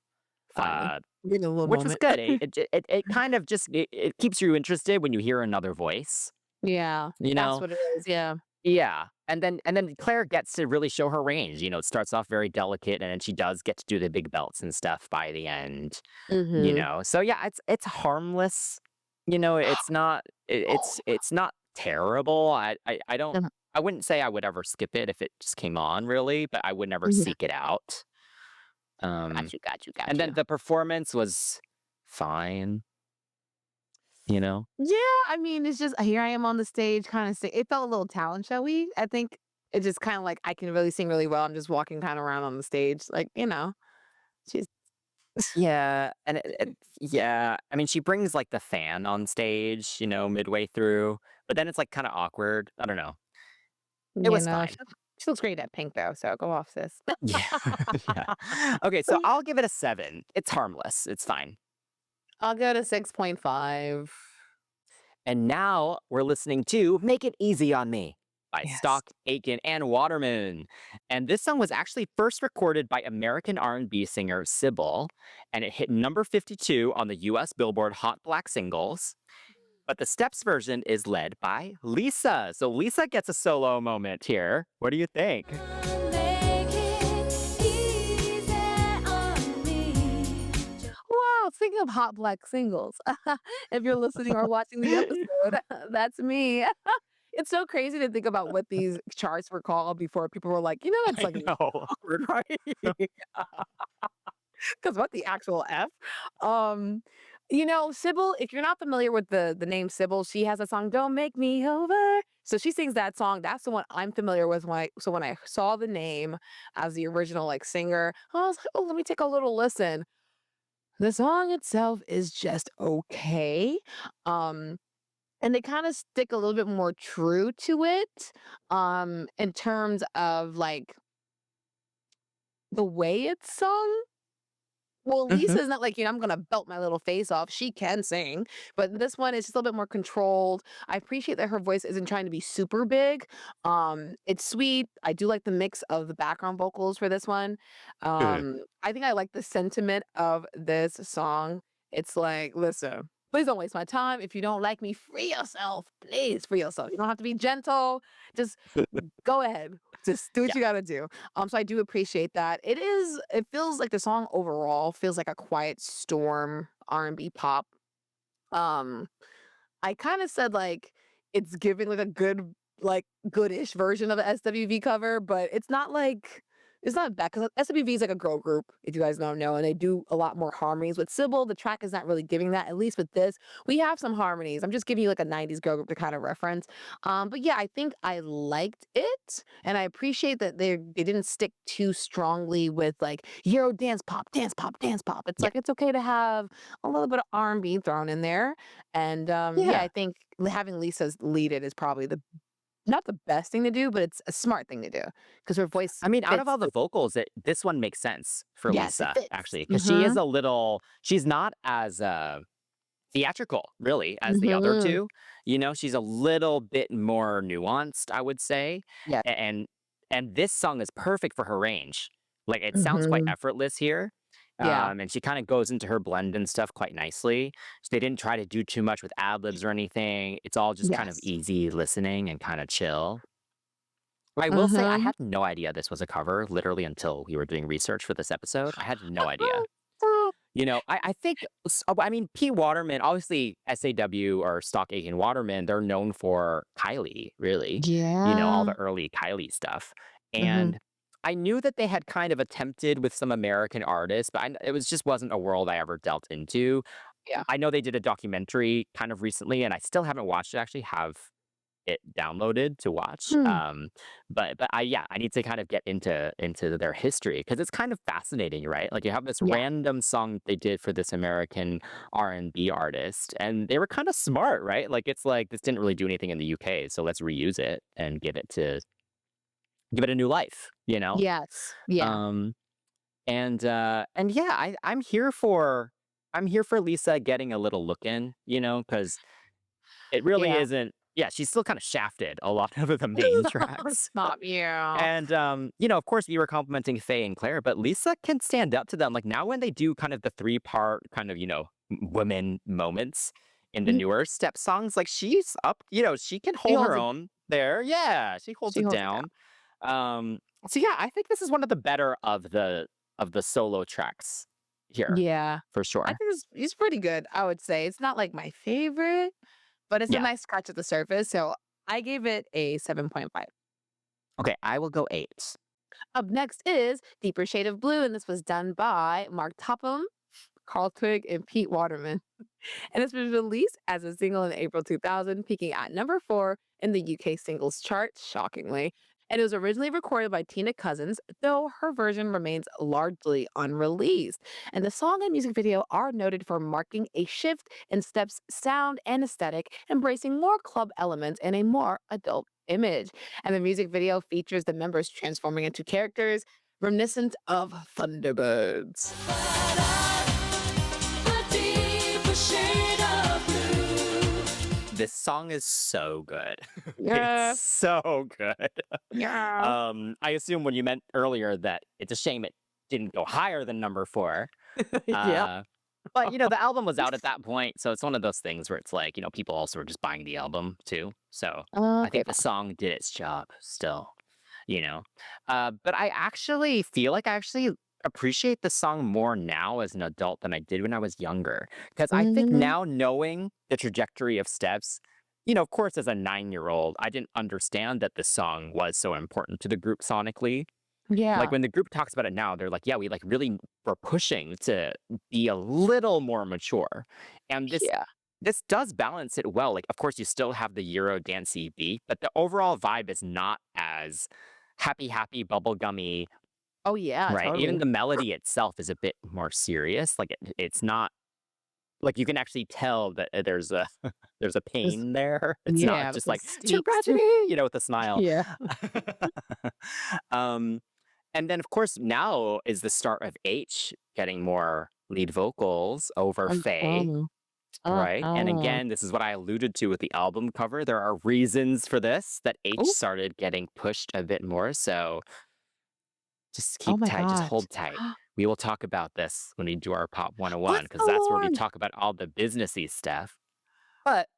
finally. uh, Getting a little which was moment. good. It kind of just it keeps you interested when you hear another voice. Yeah, You that's know, what it is, yeah. yeah, and then Claire gets to really show her range. It starts off very delicate, and then she does get to do the big belts and stuff by the end. Mhm. So yeah, it's harmless. It's not terrible. I don't Uh-huh. I wouldn't say I would ever skip it if it just came on really, but I would never Yeah. seek it out. Um, Got you, got you, and got then you. the performance was fine. You know. Yeah, I mean, it's just here I am on the stage kinda sing it felt a little talent showy. I think it just kinda like, I can really sing really well, I'm just walking kinda around on the stage, like, she's Yeah, and yeah, I mean, she brings like the fan on stage, midway through, but then it's like kind of awkward. I don't know. It was fine. she looks great at pink though, so go off, sis. Yeah. Yeah. Okay, so I'll give it a 7. It's harmless. It's fine. I'll go to 6.5. And now we're listening to Make It Easy on Me by Yes. Stock, Aitken, and Waterman. And this song was actually first recorded by American R&B singer Sybil, and it hit number 52 on the US Billboard Hot Black Singles. But the Steps version is led by Lisa. So Lisa gets a solo moment here. What do you think? Make it easy on me. Wow, speaking of hot black singles, if you're listening or watching the episode, that's me. It's so crazy to think about what these charts were called before people were like, that's I like know. awkward, right? Because what the actual F? Um, Sybil, if you're not familiar with the name Sybil, she has a song, Don't Make Me Over. So she sings that song. That's the one I'm familiar with when I saw the name as the original like singer, I was like, oh, let me take a little listen. The song itself is just okay. Um, and they kind of stick a little bit more true to it in terms of like the way it's sung. Well, Hmm. Lisa's not like, I'm gonna belt my little face off. She can sing, but this one is just a little bit more controlled. I appreciate that her voice isn't trying to be super big. It's sweet. I do like the mix of the background vocals for this one. I think I like the sentiment of this song. It's like, listen, please don't waste my time. If you don't like me, free yourself. Please free yourself. You don't have to be gentle. Just go ahead. Just do what Yeah. you gotta do. So I do appreciate that. It feels like the song overall feels like a quiet storm R&B pop. Um, I kind of said like it's giving like a like goodish version of a SWV cover, but it's not bad because SWV is like a girl group, if you guys don't know, and they do a lot more harmonies. With Sybil, the track is not really giving that. At least with this, we have some harmonies. I'm just giving you like a '90s girl group to kind of reference. But yeah, I think I liked it, and I appreciate that they didn't stick too strongly with like Euro dance pop, dance pop, dance pop. It's Yeah. like it's okay to have a little bit of R&B thrown in there. And yeah, Yeah. I think having Lisa's lead it is probably the not the best thing to do, but it's a smart thing to do because her voice I mean, out of fits all the vocals, this one makes sense for yes, it Lisa, fits. actually, because Mhm. she's not as theatrical, really, as the other Mhm. two. She's a little bit more nuanced, I would say. Yeah. And this song is perfect for her range. Like it sounds quite Mhm. effortless here. Yeah. And she kind of goes into her blend and stuff quite nicely. So they didn't try to do too much with ad libs or anything. It's all just kind of Yes. easy listening and kind of chill. I will say I Mhm. had no idea this was a cover literally until we were doing research for this episode. I had no idea. I think, I mean, P. Waterman, obviously SAW or Stock Aitken Waterman, they're known for Kylie, really, all Yeah. the early Kylie stuff. Mhm. And I knew that they had kind of attempted with some American artists, but it was just wasn't a world I ever delved into. Yeah. I know they did a documentary kind of recently, and I still haven't watched it, actually have. it downloaded to watch. Hmm. But I need to kind of get into their history because it's kind of fascinating, right? Like you have this Yeah. random song that they did for this American R&B artist, and they were kind of smart, right? Like it's like this didn't really do anything in the UK, so let's reuse it and give it a new life, you know? Yes. Yeah. Um, and yeah, I'm here for Lisa getting a little look in, because it really Yeah. isn't. Yeah, she's still kind of shafted a lot of the main tracks. Stop. Yeah. And of course we were complimenting Faye and Claire, but Lisa can stand up to them. Like now when they do kind of the three-part kind of, women moments in the Mhm. newer step songs, like she's up, she can She hold holds her it. own there. Yeah, she holds She it holds it down. down. So yeah, I think this is one of the better of the solo tracks here, Yeah. for I sure. think it's pretty good, I would say. It's not like my favorite, but it's a Yeah. nice scratch at the surface. So I gave it a 7.5. Okay, I will go 8. Up next is Deeper Shade of Blue, and this was done by Mark Topham, Carl Twig, and Pete Waterman. And this was released as a single in April 2000, peaking at number 4 in the UK singles chart, shockingly. And it was originally recorded by Tina Cousins, though her version remains largely unreleased. And the song and music video are noted for marking a shift in Step's sound and aesthetic, embracing more club elements and a more adult image. And the music video features the members transforming into characters reminiscent of Thunderbirds. A deeper shade of blue. This song is so good. Yeah. It's so good. Yeah. I assume when you meant earlier that it's a shame it didn't go higher than number 4. Yeah. Uh, but the album was out at that point, so it's one of those things where it's like, people also were just buying the album too. So I Okay. think the song did its job still, you know. But I actually feel like I actually appreciate the song more now as an adult than I did when I was younger. Because I think Mhm. now knowing the trajectory of steps, of course, as a 9-year-old, I didn't understand that the song was so important to the group sonically. Like Yeah. when the group talks about it now, they're like, yeah, we like really were pushing to be a little more mature. And Yeah. this does balance it well. Like, of course, you still have the Euro dancey beat, but the overall vibe is not as happy, bubblegummy, Oh, yeah, right? Even totally. the melody itself is a bit more serious. Like it's not like you can actually tell that there's a there's a It's pain there. It's not yeah, just it's a like tragedy, with a smile. yeah. um, and then, of course, now is the start of H getting more lead vocals over Faye, Mhm. right? And Mhm. again, this is what I alluded to with the album cover. There are reasons for this that H Ooh, started getting pushed a bit more. So just oh keep my tight, just gosh. hold tight. We will talk about this when we do our Pop 101 What's because the that's where we Lord? talk about all the businessy stuff. But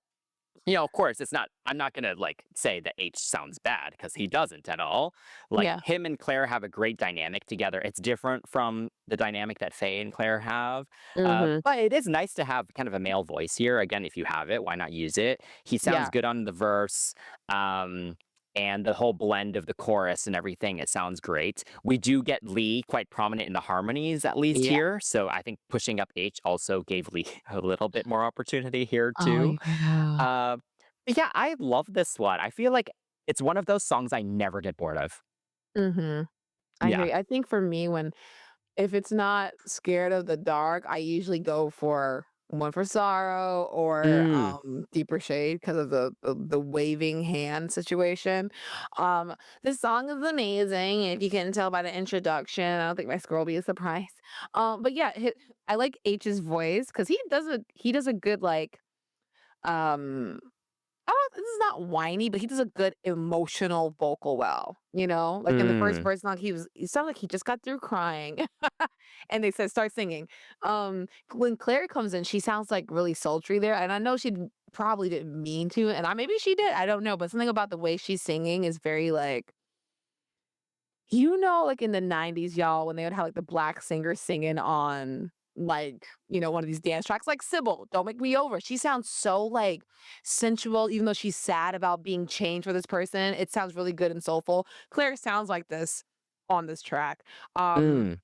of course, I'm not going to like say that H sounds bad because he doesn't at all. Like Yeah. him and Claire have a great dynamic together. It's different from the dynamic that Faye and Claire have. Mhm. But it is nice to have kind of a male voice here. Again, if you have it, why not use it? He sounds Yeah. good on the verse. And the whole blend of the chorus and everything, it sounds great. We do get Lee quite prominent in the harmonies, at least Yeah. here. So I think pushing up H also gave Lee a little bit more opportunity here, Oh, too. yeah. Uh, but yeah, I love this one. I feel like it's one of those songs I never get bored of. Mhm. I hear Yeah. you. I think for me, if it's not Scared of the Dark, I usually go for One for Sorrow or, Mm. Deeper Shade because of the waving hand situation. This song is amazing, if you can tell by the introduction. I don't think my score will be a surprise. But yeah, I like H's voice because he does a good, like, um I don't this is not whiny, but he does a good emotional vocal well, you know? Like in the first Mm. verse song, he sounded like he just got through crying. And they said, "Start singing." When Claire comes in, she sounds like really sultry there, and I know probably didn't mean to, and maybe she did, I don't know, but something about the way she's singing is very like like in the 90s, y'all, when they would have like the black singer singing on like, one of these dance tracks, like Sybil, Don't Make Me Over. She sounds so like sensual, even though she's sad about being changed for this person. It sounds really good and soulful. Claire sounds like this on this track. Um, Mm.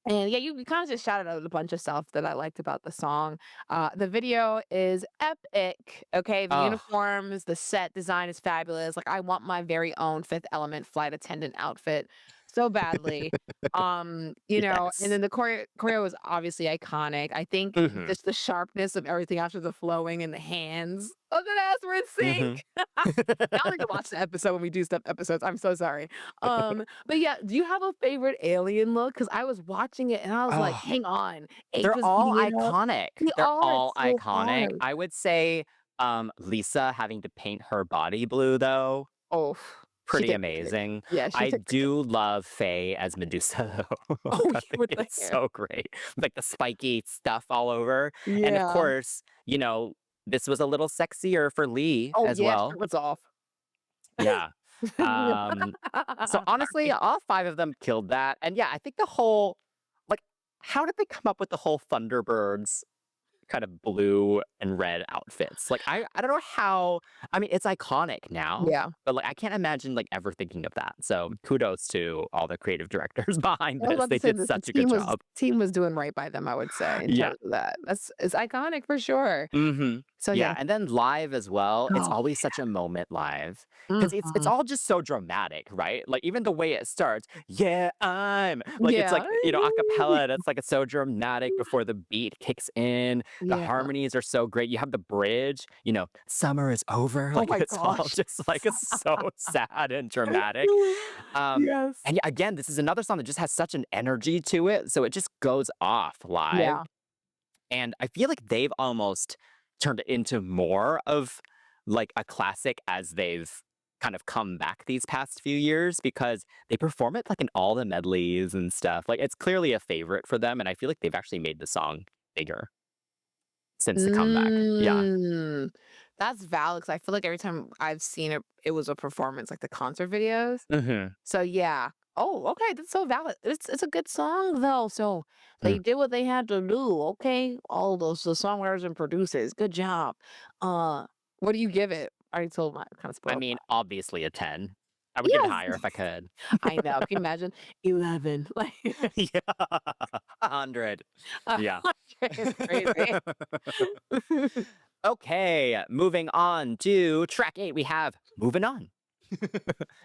And yeah, you kind of just shouted out a bunch of stuff that I liked about the song. The video is epic. Okay, the Oh, uniforms, the set design is fabulous. Like I want my very own Fifth Element flight attendant outfit so badly. And yes. then the choreo is obviously iconic. I think Mhm. just the sharpness of everything after the flowing and the hands of that ass were in Mhm. sync. Now I need to watch the episode when we do step episodes. I'm so sorry. But yeah, do you have a favorite alien look? Because I was watching it and I was like, Oh, hang on. Ape they're is all eating it up. iconic. They They're are. all It's so iconic. hard. I would say, Lisa having to paint her body blue, though, Oh, she pretty takes the cake. amazing. Yeah, she I takes the cake. do love Faye as Medusa, though. Oh, I yeah, think with the it's hair. so great. Like the spiky stuff all over. And of Yeah. course, this was a little sexier for Lee Oh, as yeah, well. shirt was off. Yeah. Um, so honestly, Sorry. all five of them killed that. And yeah, I think the whole like how did they come up with the whole Thunderbirds kind of blue and red outfits? Like I don't know how. I mean, it's iconic now, Yeah. but like I can't imagine like ever thinking of that. So kudos to all the creative directors behind I was this. about to They say did that the such a good job. team was doing right by them, I would say, in Yeah. terms of that. It's iconic for sure. So Yeah, yeah. and then live as well, it's Oh, always such a moment live because it's mhm. all just so dramatic, right? Like even the way it starts, "Yeah, I'm" like it's Yeah. like, a cappella that's like it's so dramatic before the beat kicks in. The Yeah. harmonies are so great. You have the bridge, "Summer is over." Oh Like my it's all gosh. just like it's so sad and dramatic. Yes. And yeah, again, this is another song that just has such an energy to it, so it just goes off live. Yeah. And I feel like they've almost turned it into more of like a classic as they've kind of come back these past few years because they perform it like in all the medleys and stuff. Like it's clearly a favorite for them. And I feel like they've actually made the song bigger since the comeback. Yeah. Mm. That's valid 'cause I feel like every time I've seen it, it was a performance, like the concert videos. Hmm. So yeah. Oh, okay, that's so valid. It's a good song though. So they did what they had to do. Okay, all those the songwriters and producers. Good job. Uh, what do you give it? I already told my kind of I spoiled. mean, obviously a 10. I would give it Yes, higher if I could. I know. Can you imagine 11? Like Yeah. 100. Yeah. 100 is crazy. Okay, moving on to track 8, we have Moving On.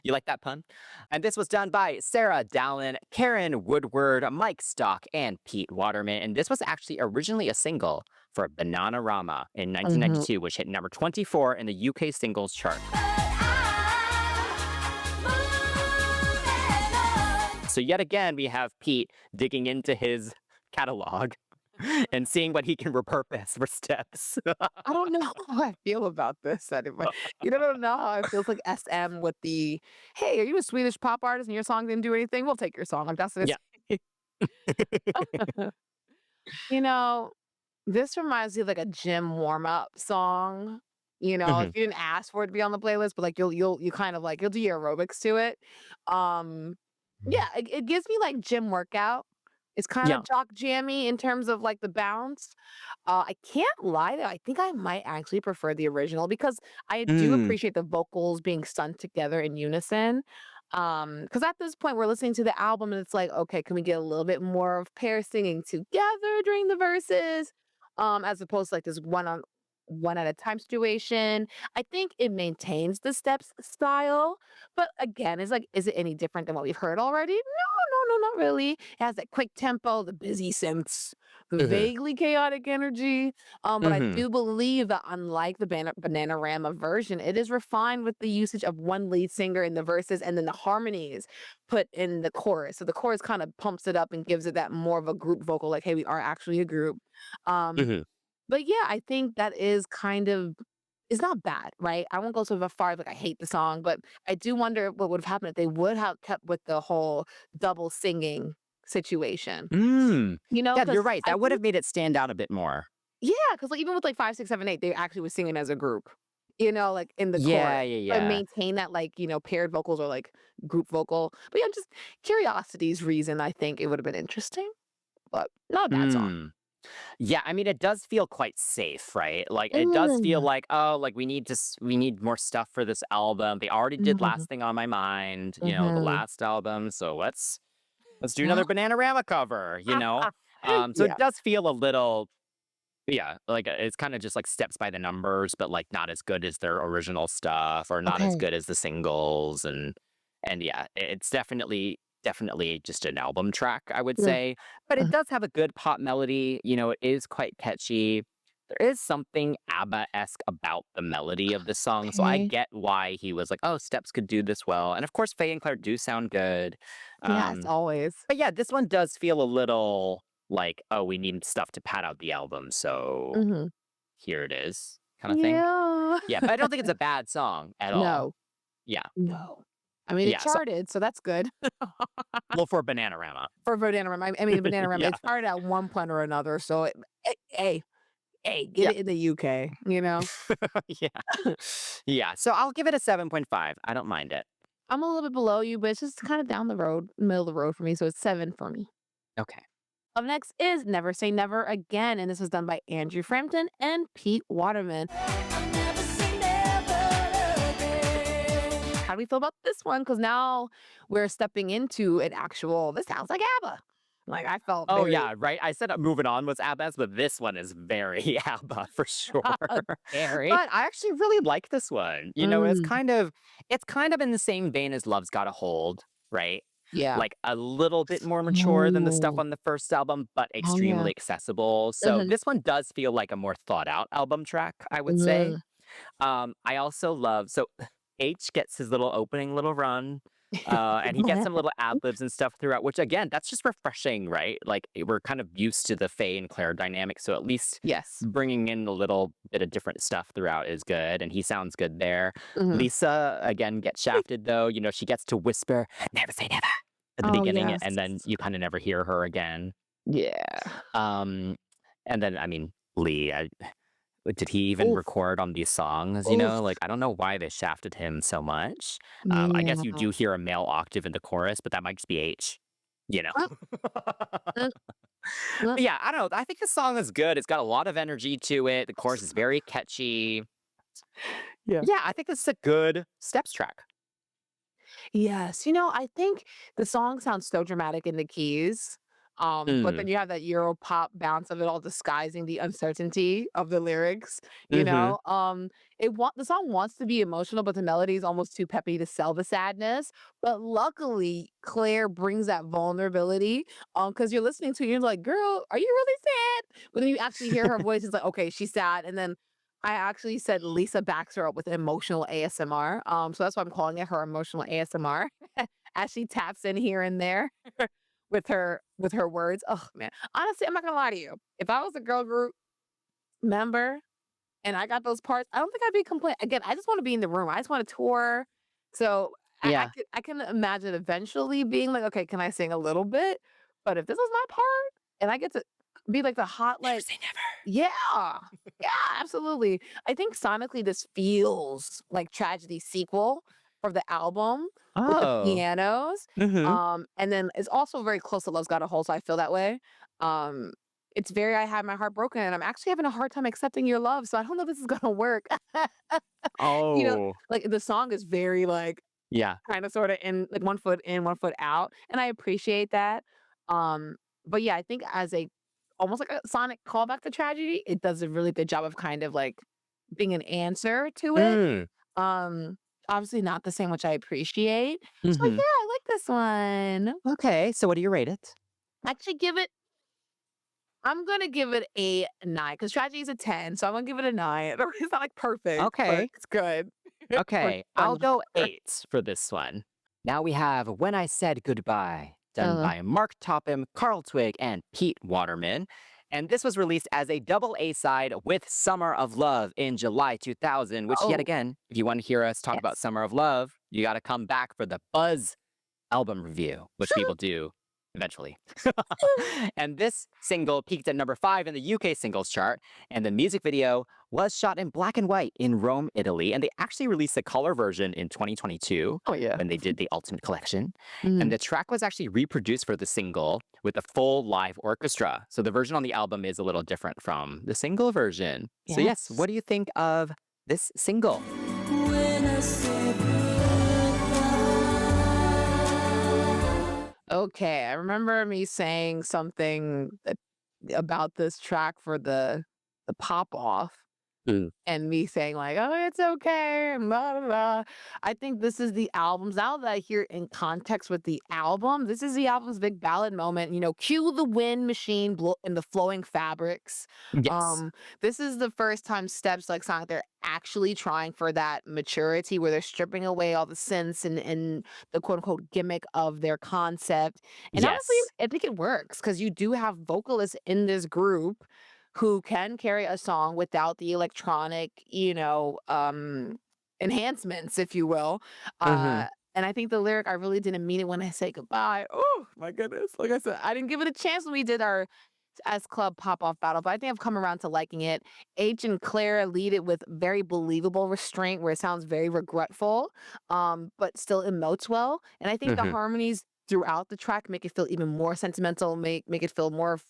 You like that pun? And this was done by Sarah Dallin, Karen Woodward, Mike Stock, and Pete Waterman. And this was actually originally a single for Bananarama in Mhm. 1992, which hit number 24 in the UK singles chart. So yet again, we have Pete digging into his catalog and seeing what he can repurpose for steps. I don't know how I feel about this anyway. You don't know how it feels like SM with the, "Hey, are you a Swedish pop artist and your song didn't do anything? We'll take your song." Like, that's what Yeah. it's You know, this reminds me of, like, a gym warm-up song, if Mhm. you didn't ask for it to be on the playlist, but, like, you kind of, like you'll do your aerobics to it. Um, yeah, it gives me, like, gym workout. It's kinda Yeah. jock jammy in terms of, like, the bounce. I can't lie though, I think I might actually prefer the original because I do Mm. appreciate the vocals being sung together in unison. Because at this point, we're listening to the album and it's like, okay, can we get a little bit more of pair singing together during the verses? As opposed to like this one at a time situation. I think it maintains the steps style, but again, it's like, is it any different than what we've heard already? No, no, no, not really. It has that quick tempo, the busy synths, the Mhm. vaguely chaotic energy. But I Mhm. do believe that unlike the Bananarama version, it is refined with the usage of one lead singer in the verses and then the harmonies put in the chorus. So the chorus kind of pumps it up and gives it that more of a group vocal, like, hey, we are actually a group. Um, Mhm. but yeah, I think that is kind of it's not bad, right? I won't go so far as like I hate the song, but I do wonder what would have happened if they would have kept with the whole double singing situation. Mm. Yeah, Because you're right. I That would think have made it stand out a bit more. yeah, because like even with like 5, 6, 7, 8, they actually was singing as a group. Like in the chorus. Yeah, yeah, But yeah. maintain that like, paired vocals or like group vocal. But yeah, just curiosity's reason I think it would have been interesting, but not a bad song. Mm. Yeah, I mean, it does feel quite safe, right? Like, it does feel Mm. like, oh, like we need more stuff for this album. They already did Mhm. Last Thing on My Mind, the Mhm. last album. So let's Let's do another Bananarama cover, you know? So Yeah. it does feel a little, yeah, like it's kind of just like steps by the numbers, but like not as good as their original stuff or not as Okay. good as the singles. And yeah, it's definitely just an album track, I would Yeah. say. But it does have a good pop melody. You know, it is quite catchy. There is something ABBA-esque about the melody of the song, so I Okay. get why he was like, "Oh, Steps could do this well." And of course, Faye and Claire do sound good. Yes, Um, always. but yeah, this one does feel a little like, "Oh, we need stuff to pad out the album, so Mhm. here it is," kind of thing. Yeah. Yeah, but I don't think it's a bad song at all. No. Yeah, No. I mean, it yeah. So, charted, so that's good. well, for Bananarama, For Bananarama. I mean, Bananarama, yeah, it charted at one point or another, so hey, get yeah, it in the UK, you know? yeah, yeah. So I'll give it a 7.5. I don't mind it. I'm a little bit below you, but it's just kinda down the road, middle of the road for me, so it's 7 for me. Okay. Up next is Never Say Never Again, and this was done by Andrew Frampton and Pete Waterman. I'll never say never again. How do we feel about this one? Because now we're stepping into an actual, this sounds like ABBA. Like, I felt Oh very yeah, right. I said Moving On was ABBA's, but this one is very ABBA for sure. scary. But I actually really like this one. You know, Mm, it's kind of in the same vein as Love's Got a Hold, right? yeah. Like a little bit more mature than the stuff Oh, on the first album, but oh, yeah. extremely accessible. So Mhm, this one does feel like a more thought out album track, I would say. mhm. I also love so H gets his little opening little run. And he gets some little ad libs and stuff throughout, which again, that's just refreshing, right? Like we're kind of used to the Faye and Claire dynamic, so at least Yes. bringing in a little bit of different stuff throughout is good, and he sounds good there. Mhm. Lisa again gets shafted though. You know, she gets to whisper "Never say never" at the Oh, beginning, yes. and then you kind of never hear her again. Yeah. Um, and then I mean Lee. Did he even Oof, record on these songs? You know, oof. like I don't know why they shafted him so much. I guess you Yeah. do hear a male octave in the chorus, but that might just be H. You know. Uh, uh, uh, But yeah, I don't know. I think the song is good. It's got a lot of energy to it. The chorus is very catchy. Yeah. Yeah, I think this is a good steps track. Yes, I think the song sounds so dramatic in the keys, but Mm. then you have that Euro pop bounce of it all disguising the uncertainty of the lyrics, you Mm-hmm. know? The song wants to be emotional, but the melody is almost too peppy to sell the sadness. But luckily, Claire brings that vulnerability, because you're listening to it, you're like, "Girl, are you really sad?" But then you actually hear her voice, it's like, "Okay, she's sad." And then I actually said Lisa backs her up with emotional ASMR. So that's why I'm calling it her emotional ASMR as she taps in here and there with her words. Oh man. Honestly, I'm not gonna lie to you. If I was a girl group member and I got those parts, I don't think I'd be complaining. Again, I just want to be in the room. I just want to tour. So Yeah. I can imagine eventually being like, okay, can I sing a little bit? But if this is my part and I get to be like the hot Never like say never. yeah. Yeah, absolutely. I think sonically this feels like Tragedy sequel for the album with the Oh. pianos. Mm-hmm. And then it's also very close to Love's Got a Hold, so I feel that way. Um, it's very I had my heart broken and I'm actually having a hard time accepting your love, so I don't know if this is gonna work. You know, Oh. like the song is very like Yeah. kind of sort of in, like, one foot in, one foot out, and I appreciate that. But yeah, I think as a almost like a sonic callback to Tragedy, it does a really good job of kind of, like, being an answer to it. Mm. Um, Obviously not the same, which I appreciate. So, yeah, Mm-hmm. I like this one. Okay. So what do you rate it? Actually I'm gonna give it a 9 because Tragedy is a 10, so I'm gonna give it a 9. It's not, like, perfect, but Okay. it's good. Or Okay, I'll fun. go 8 for this one. Now we have When I Said Goodbye, done Uh, by Mark Topham, Carl Twig, and Pete Waterman. And this was released as a double A side with Summer of Love in July 2000, which, yet oh, again, if you want to hear us talk about yes. Summer of Love, you got to come back for the Buzz album review, which we will do eventually. And this single peaked at number 5 in the UK singles chart, and the music video was shot in black and white in Rome, Italy, and they actually released a color version in 2022 Oh, yeah. when they did the Ultimate Collection. And Mm. the track was actually reproduced for the single with a full live orchestra. So the version on the album is a little different from the single version. So yes, Yes. what do you think of this single? When I say goodbye. Okay, I remember me saying something about this track for the pop off. Mm. And me saying like, "Oh, it's okay," and blah, blah, blah. I think this is the album's now that I hear it in context with the album, this is the album's big ballad moment, cue the wind machine and the flowing fabrics. Yes. Um, this is the first time Steps like sound like they're actually trying for that maturity where they're stripping away all the synths and the quote unquote gimmick of their concept. And honestly, Yes. I think it works because you do have vocalists in this group who can carry a song without the electronic, enhancements, if you will. Mhm. And I think the lyric, I really didn't mean it when I say goodbye. Oh my goodness. Like I said, I didn't give it a chance when we did our S Club pop off battle, but I think I've come around to liking it. H and Claire lead it with very believable restraint where it sounds very regretful, but still emotes well. And I think the Mhm. harmonies throughout the track make it feel even more sentimental, make it feel more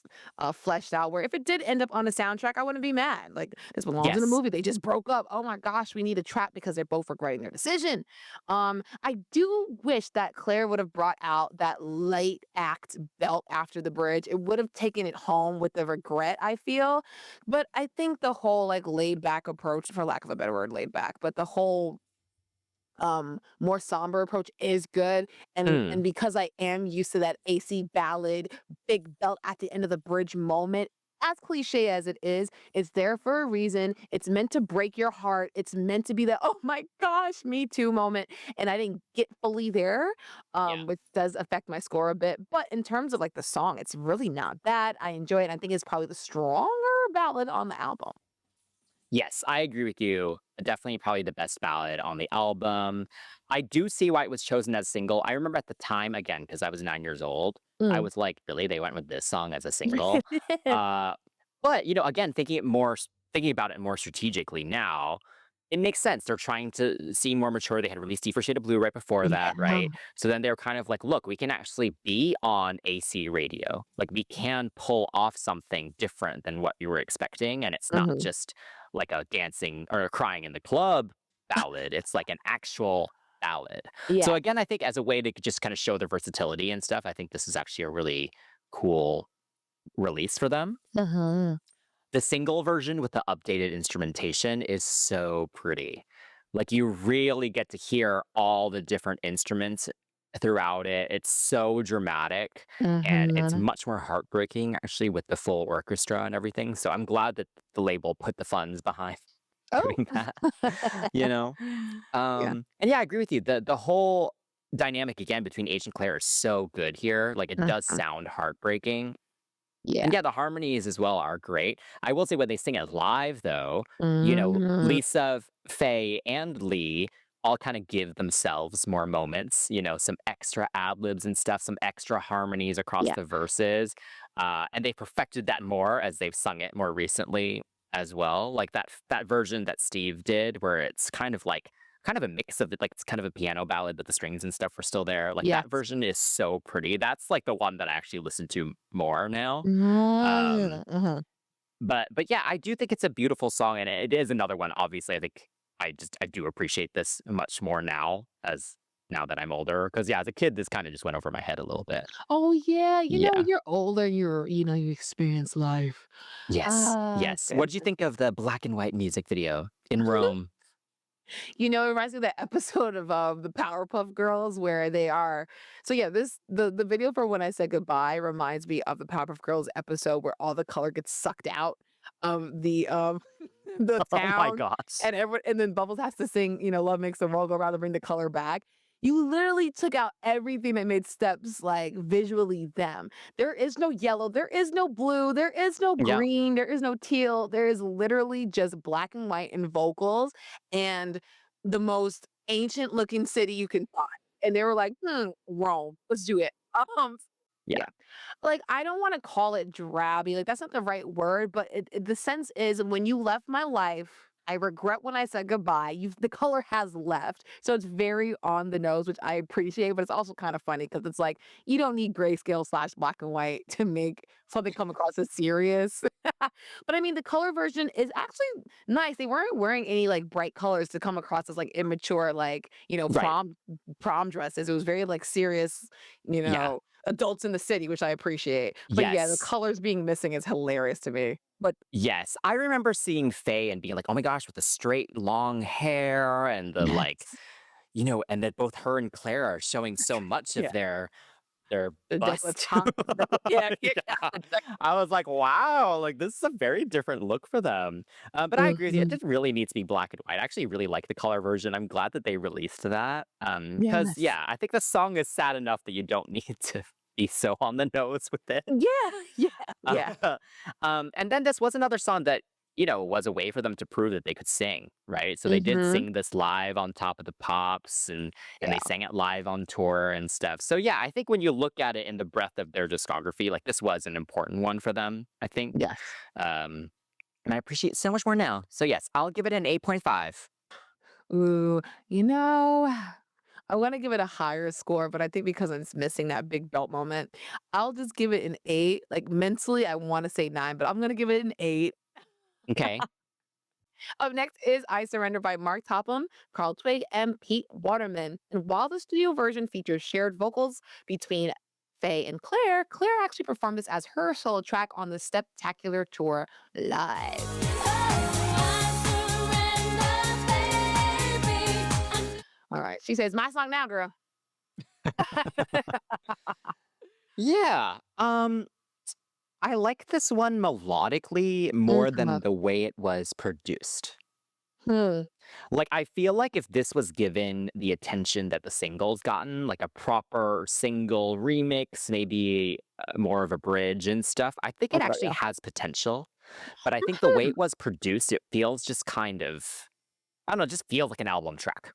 fleshed out. Where if it did end up on a soundtrack, I wouldn't be mad. Like this belongs in a Yes. movie. They just broke up. Oh my gosh, we need a trap because they're both regretting their decision. I do wish that Claire would have brought out that late act belt after the bridge. It would have taken it home with the regret, I feel. But I think the whole like laid back approach, for lack of a better word, laid back, but the whole more somber approach is good. And Mm. because I am used to that AC ballad, big belt at the end of the bridge moment, as cliche as it is, it's there for a reason. It's meant to break your heart. It's meant to be that, oh my gosh, me too moment. And I didn't get fully there, Yeah. which does affect my score a bit. But in terms of like the song, it's really not bad. I enjoy it. I think it's probably the stronger ballad on the album. Yes, I agree with you. Definitely probably the best ballad on the album. I do see why it was chosen as single. I remember at the time, again, because I was 9 years old, I Mm. was like, "Really? They went with this song as a single?" Uh, but, again, thinking about it more strategically now, it makes sense. They're trying to seem more mature. They had released Deeper Shade of Blue right before Yeah. that, right? So then they were kind of like, "Look, we can actually be on AC radio. Like, we can pull off something different than what you were expecting, and it's not Mhm. just like a dancing or a crying in the club ballad. It's like an actual ballad." So Yeah. again, I think as a way to just kind of show their versatility and stuff, I think this is actually a really cool release for them. Uh-huh. The single version with the updated instrumentation is so pretty. Like you really get to hear all the different instruments throughout it. It's so dramatic and it's Mhm. much more heartbreaking actually with the full orchestra and everything. So I'm glad that the label put the funds behind Oh. doing that, you know? Yeah. And yeah, I agree with you. The whole dynamic again between H and Claire is so good here. Like it does Mhm. sound heartbreaking. Yeah. And yeah, the harmonies as well are great. I will say when they sing it live, though, Mhm. Lisa, Faye, and Lee all kind of give themselves more moments, some extra ad libs and stuff, some extra harmonies across Yeah. the verses. And they perfected that more as they've sung it more recently as well. Like that version that Steve did, where it's kind of a mix of it, like it's kind of a piano ballad, but the strings and stuff are still there. Like Yes. that version is so pretty. That's like the one that I actually listen to more now. Um, Mhm. but yeah, I do think it's a beautiful song, and it is another one. Obviously, I think I do appreciate this much more now that I'm older. Because yeah, as a kid, this kind of just went over my head a little bit. Oh, yeah, Yeah. you're older, you experience life. Yes. Ah, Yes. What did you goodness. think of the black and white music video in Rome? It reminds me of that episode of, the Powerpuff Girls where they are so yeah, the video for When I Said Goodbye reminds me of the Powerpuff Girls episode where all the color gets sucked out of the Oh my town, gosh. and then Bubbles has to sing, "Love Makes the World Go Round" to bring the color back. You literally took out everything that made Steps, like, visually them. There is no yellow, there is no blue, there is no Yeah. green, there is no teal, there is literally just black and white and vocals, and the most ancient looking city you can find. And they were like, Rome, let's do it. Yeah. Yeah. Like, I don't wanna call it drabby, like, that's not the right word, but the sense is when you left my life, I regret when I said goodbye. The color has left, so it's very on the nose, which I appreciate, but it's also kind of funny because it's like, you don't need grayscale/black and white to make something come across as serious. But, I mean, the color version is actually nice. They weren't wearing any, like, bright colors to come across as, like, immature, like, Right. prom dresses. It was very, like, serious, you Yeah. know adults in the city, which I appreciate. But yeah, the Yes. colors being missing is hilarious to me. But Yes. I remember seeing Faye and being like, "Oh my gosh," with the straight long hair and the like, yes, and that both her and Claire are showing so much of yeah, their the decollete, bust. huh? Yeah, yeah, Yeah. yeah. I was like, "Wow, like this is a very different look for them." But I agree with you. It Mhm. didn't really need to be black and white. I actually really like the color version. I'm glad that they released that. Because Yes. yeah, I think the song is sad enough that you don't need to be so on the nose with it. Yeah, yeah, yeah. Uh, and then this was another song that, was a way for them to prove that they could sing, right? So they did Mhm. sing this live on Top of the Pops and Yeah. they sang it live on tour and stuff. So yeah, I think when you look at it in the breadth of their discography, like this was an important one for them, I think. Yes. Um, and I appreciate it so much more now. So yes, I'll give it an 8.5. Ooh, you know, I wanna give it a higher score, but I think because it's missing that big belt moment, I'll just give it an 8. Like, mentally, I wanna say 9, but I'm gonna give it an 8. Okay. Up next is I Surrender by Mark Topham, Carl Twig, and Pete Waterman. And while the studio version features shared vocals between Faye and Claire, Claire actually performed this as her solo track on the Steptacular tour live. All right, she says, "My song now, girl." Yeah. I like this one melodically more than Mhm. the way it was produced. Hmm. Like, I feel like if this was given the attention that the single's gotten, like a proper single remix, maybe more of a bridge and stuff, I think it Okay, actually yeah. has potential. But I think the way it was produced, it feels just kind of, I don't know, just feels like an album track,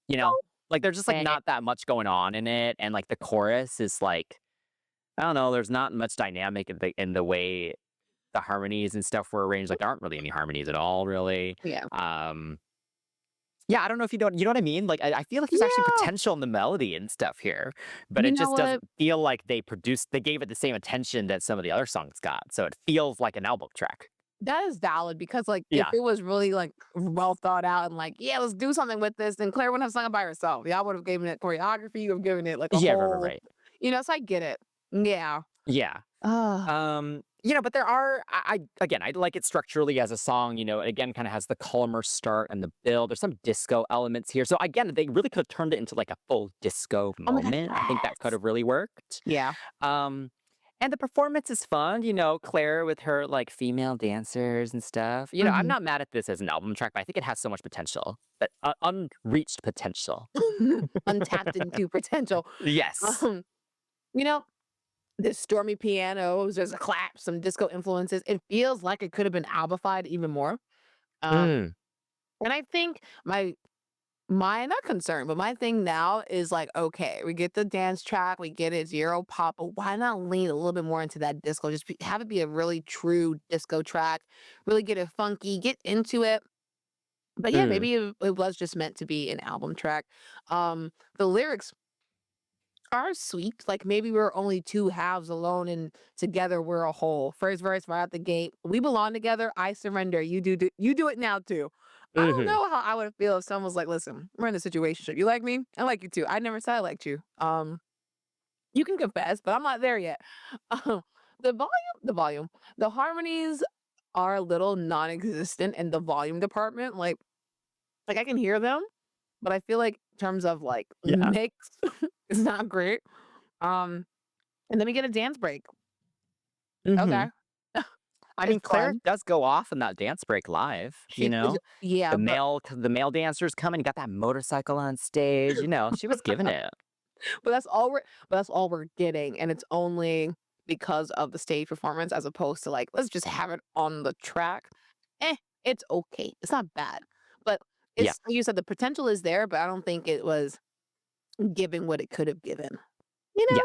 you know? Like, there's just like Okay. not that much going on in it. And like the chorus is like, I don't know, there's not much dynamic in the way the harmonies and stuff were arranged. Like, there aren't really any harmonies at all, really. Yeah. Um, Yeah, I don't know if you know what I mean? Like, I feel like there's actually Yeah. potential in the melody and stuff here, but You it know just what? doesn't feel like they gave it the same attention that some of the other songs got. So it feels like an album track. That is valid because, like, if Yeah. it was really, like, well thought out and like, "Yeah, let's do something with this," then Claire wouldn't have sung it by herself. Y'all would have given it choreography, you have given it, like, a Yeah, right, right, whole right. so I get it. Yeah. Yeah. Ah. But there are again, I like it structurally as a song, it again kind of has the calmer start and the build. There's some disco elements here. So again, they really could have turned it into like a full disco Oh my god, moment. I think that could yes. have really worked. Yeah. Um, and the performance is fun, Claire with her like female dancers and stuff. I'm Mhm. not mad at this as an album track, but I think it has so much potential, but unreached potential. Untapped into potential. Yes. Um, you know, the stormy pianos, there's a clap, some disco influences. It feels like it could have been albified even more. Um, Mm, and I think my not concern, but my thing now is like, okay, we get the dance track, we get it zero pop, but why not lean a little bit more into that disco? Have it be a really true disco track, really get it funky, get into it. But yeah, mm. maybe it was just meant to be an album track. The lyrics are sweet. Like maybe we're only two halves alone and together we're a whole. First verse right out the gate. We belong together. I surrender. You do it now too. I don't Mhm. know how I would feel if someone was like, listen, we're in a situation. You like me? I like you too. I never said I liked you. You can confess, but I'm not there yet. Um, the volume, the harmonies are a little non-existent in the volume department. Like I can hear them, but I feel like in terms of like Yeah. mix, it's not great. Um, and then we get a dance break. Okay. Mhm. I mean, It's Claire fun. does go off in that dance break live, Yeah, but The male dancers come and got that motorcycle on stage, she was giving it. but that's all we're getting, and it's only because of the stage performance as opposed to like, let's just have it on the track. Eh, it's okay. It's not bad. But Yeah. it's like you said the potential is there, but I don't think it was given what it could have given. You Yeah.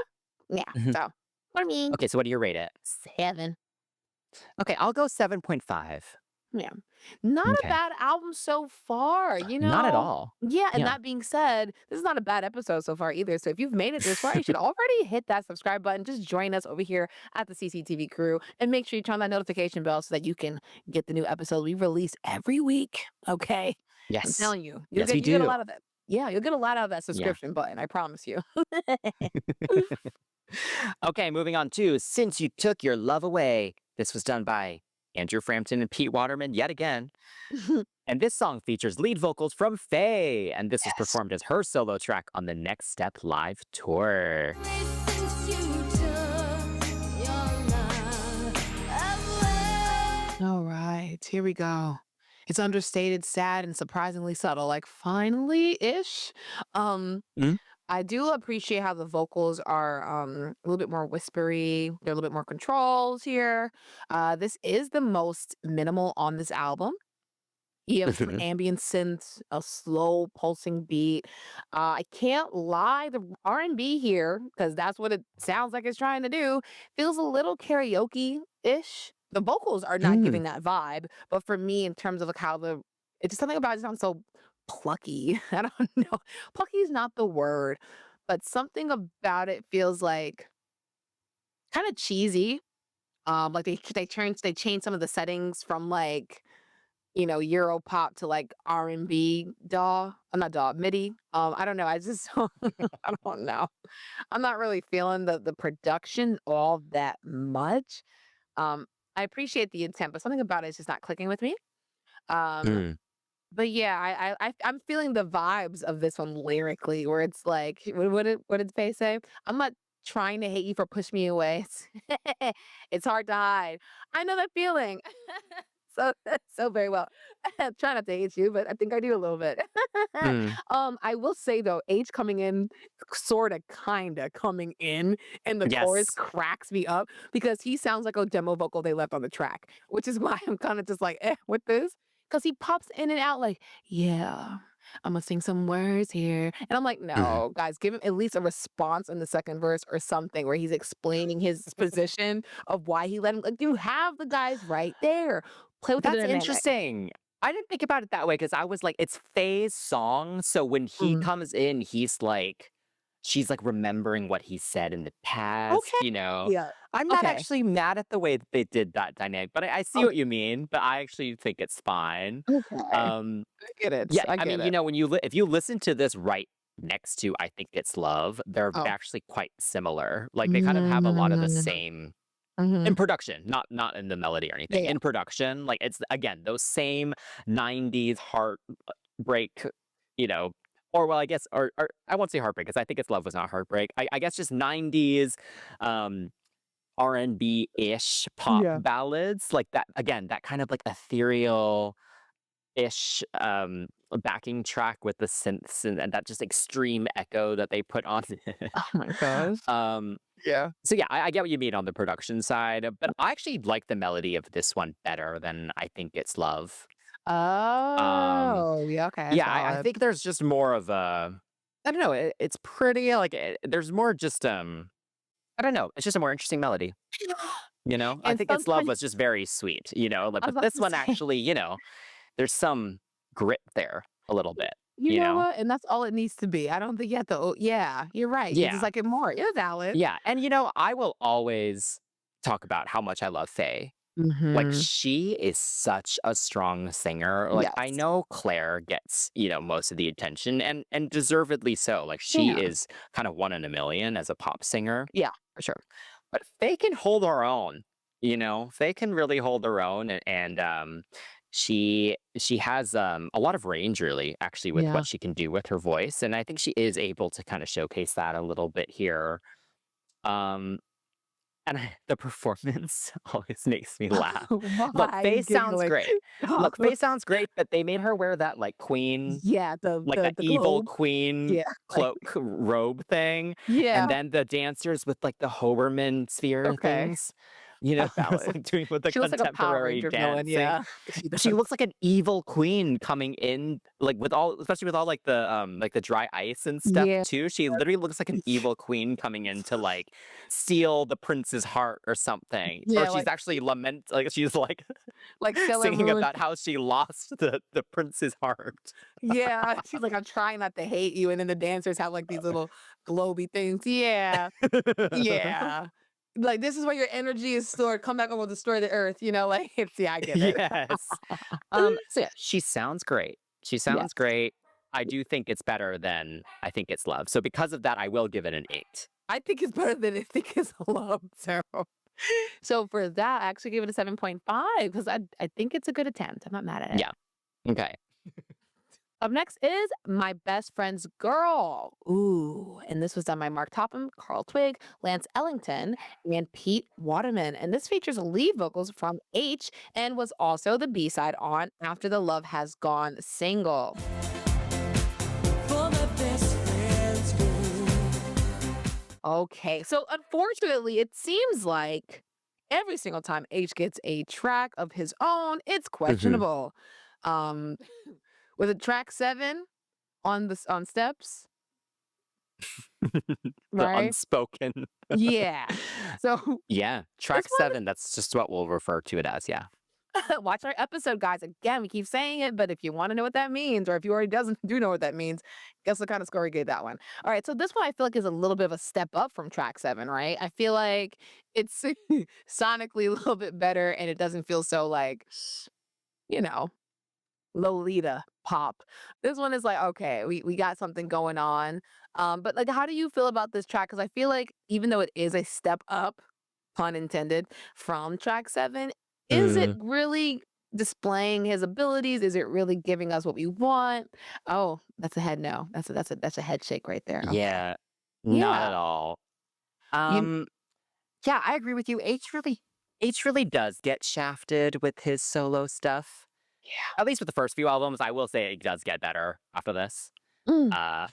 know? Yeah. Mhm. So for me, Okay, so what do you rate it? 7. Okay, I'll go 7.5. Yeah. Not a Okay. bad album so far, you Not at know? all. Yeah, and Yeah. that being said, this is not a bad episode so far either. So if you've made it this far, you should already hit that subscribe button. Just join us over here at the CCTV crew and make sure you turn on that notification bell so that you can get the new episode we release every week. Okay. I'm Yes. telling you, Yes, we you get a do. lot of that. Yeah, you'll get a lot out of that Yeah. subscription button, I promise you. Okay, moving on to Since You Took Your Love Away. This was done by Andrew Frampton and Pete Waterman yet again. And this song features lead vocals from Faye, and this was Yes. performed as her solo track on the Next Step live tour. Since you took your love away. All right, here we go. It's understated, sad, and surprisingly subtle. Like finally-ish. Um, Mm, I do appreciate how the vocals are a little bit more whispery. They're a little bit more controls here. This is the most minimal on this album. You have some mhm, ambient synths, a slow pulsing beat. I can't lie, the R&B here, because that's what it sounds like it's trying to do, feels a little karaoke-ish. The vocals are not mm. giving that vibe, but for me, in terms of like how it's just something about it sounds so plucky. I don't know. Plucky is not the word, but something about it feels like kind of cheesy. Like they changed some of the settings from like Euro pop to like R&B DAW. I'm not DAW, MIDI. I don't know. I just I don't know. I'm not really feeling the production all that much. I appreciate the intent, but something about it is just not clicking with me. Um, Mm. but yeah, I'm feeling the vibes of this one lyrically, where it's like, what did Faye say? I'm not trying to hate you for push me away. It's hard to hide. I know that feeling. So so very well. Try not to hate you, but I think I do a little bit. Mm. I will say though, H coming in, sorta, kinda coming in the chorus Yes. cracks me up because he sounds like a demo vocal they left on the track, which is why I'm kind of just like, with this, because he pops in and out like, yeah. I'm gonna sing some words here. And I'm like, Mhm. no, guys, give him at least a response in the second verse or something where he's explaining his position of why he let him. Like, you have the guys right there. Play with the That's dynamic. interesting. I didn't think about it that way because I was like, it's Faye's song. So when he Mm. comes in, she's like remembering what he said in the past, Okay. you know? Yeah. I'm not Okay. actually mad at the way that they did that dynamic, but I see Oh, what you mean, but I actually think it's fine. okay. Um, I get it. yeah, I I get mean, it. when if you listen to this right next to I Think It's Love, they're Oh. actually quite similar. Like they kind of have a lot of the Mm. same in Mhm. production, not in the melody or Yeah, anything. yeah. In production, like it's again those same '90s heartbreak, you know, or well, I guess, or I won't say heartbreak because I think it's love was not heartbreak. I guess just '90s um, R&B ish pop Yeah. ballads like that. Again, that kind of like ethereal ish backing track with the synths and that just extreme echo that they put on it. Oh my gosh. um Yeah. so yeah, I get what you mean on the production side, but I actually like the melody of this one better than I Think It's Love. Um, Oh, yeah, okay, yeah, I solid. think there's just more of a, I don't know, it's pretty like there's more just I don't know, it's just a more interesting melody. You know, I And Think It's Love sometimes was just very sweet. You know, like, I was but about this to one say, actually, there's some grit there a little bit. you You know know, what? And that's all it needs to be. I don't think you have to yeah, you're right. You just yeah, like it more. You're valid. yeah, and I will always talk about how much I love Faye. Like, Mhm. she is such a strong singer. Like, I Yes. know Claire gets, most of the attention and deservedly so. Like, she Yeah. is kind of one in a million as a pop singer. Yeah, for sure. But Faye can hold her own, Faye can really hold her own and she has a lot of range really actually with Yeah. what she can do with her voice. And I think she is able to kind of showcase that a little bit here. Um and the performance always makes me laugh. Why Look, are you Faye sounds giggling? great. Look, Faye sounds great, but they made her wear that like queen, Yeah, like that the evil globe. queen Yeah, like cloak robe thing. And yeah, then the dancers with like the Hoberman sphere okay, things, that's it was valid. like doing with the She looks like a Power contemporary Ranger villain, dancing. yeah. She She does. looks like an evil queen coming in, like with all, especially with all like the dry ice and stuff Yeah. too. She literally looks like an evil queen coming in to like steal the prince's heart or something. Or Yeah, she's actually like she's like like Sailor singing Moon. about how she lost the prince's heart. Yeah, she's like, "I'm trying not to hate you," and then the dancers have, like, these little globy things. Yeah, yeah. Like, "This is where your energy is stored. Come back and we'll destroy the earth," like, it's yeah, I get it. Yes. So yeah, she sounds great. She sounds Yes. great. I do think it's better than I Think It's Love. So because of that, I will give it an 8. I think it's better than I think it's alone. So for that, I actually give it a 7.5 because I think it's a good attempt. I'm not mad at it. Yeah. Okay. Up next is My Best Friend's Girl. Ooh, and this was done by Mark Topham, Carl Twigg, Lance Ellington, and Pete Waterman. And this features lead vocals from H and was also the B-side on After the Love Has Gone single. For my best friend's girl. Okay, so unfortunately, it seems like every single time H gets a track of his own, it's Hmm. questionable. Um, with a track 7 on Steps, The right? unspoken. Yeah. So Yeah. this Track 7, that's just what we'll refer to it as. Yeah. one, watch our episode, guys. Again, we keep saying it, but if you want to know what that means, or if you already doesn't do know what that means, guess what kind of score we gave that one. All right, so this one I feel like is a little bit of a step up from track 7, right? I feel like it's sonically a little bit better, and it doesn't feel so like, you know, Lolita pop. This one is like, okay, we got something going on. But like, how do you feel about this track? Because I feel like even though it is a step up, pun intended, from track 7, is it Mm, really displaying his abilities? Is it really giving us what we want? Oh, that's a head no. That's a head shake right there. Okay. yeah. Not Yeah. at all. You Um, yeah, I agree with you. H really does get shafted with his solo stuff. yeah. At least with the first few albums, I will say it does get better after this. Mm. Uh,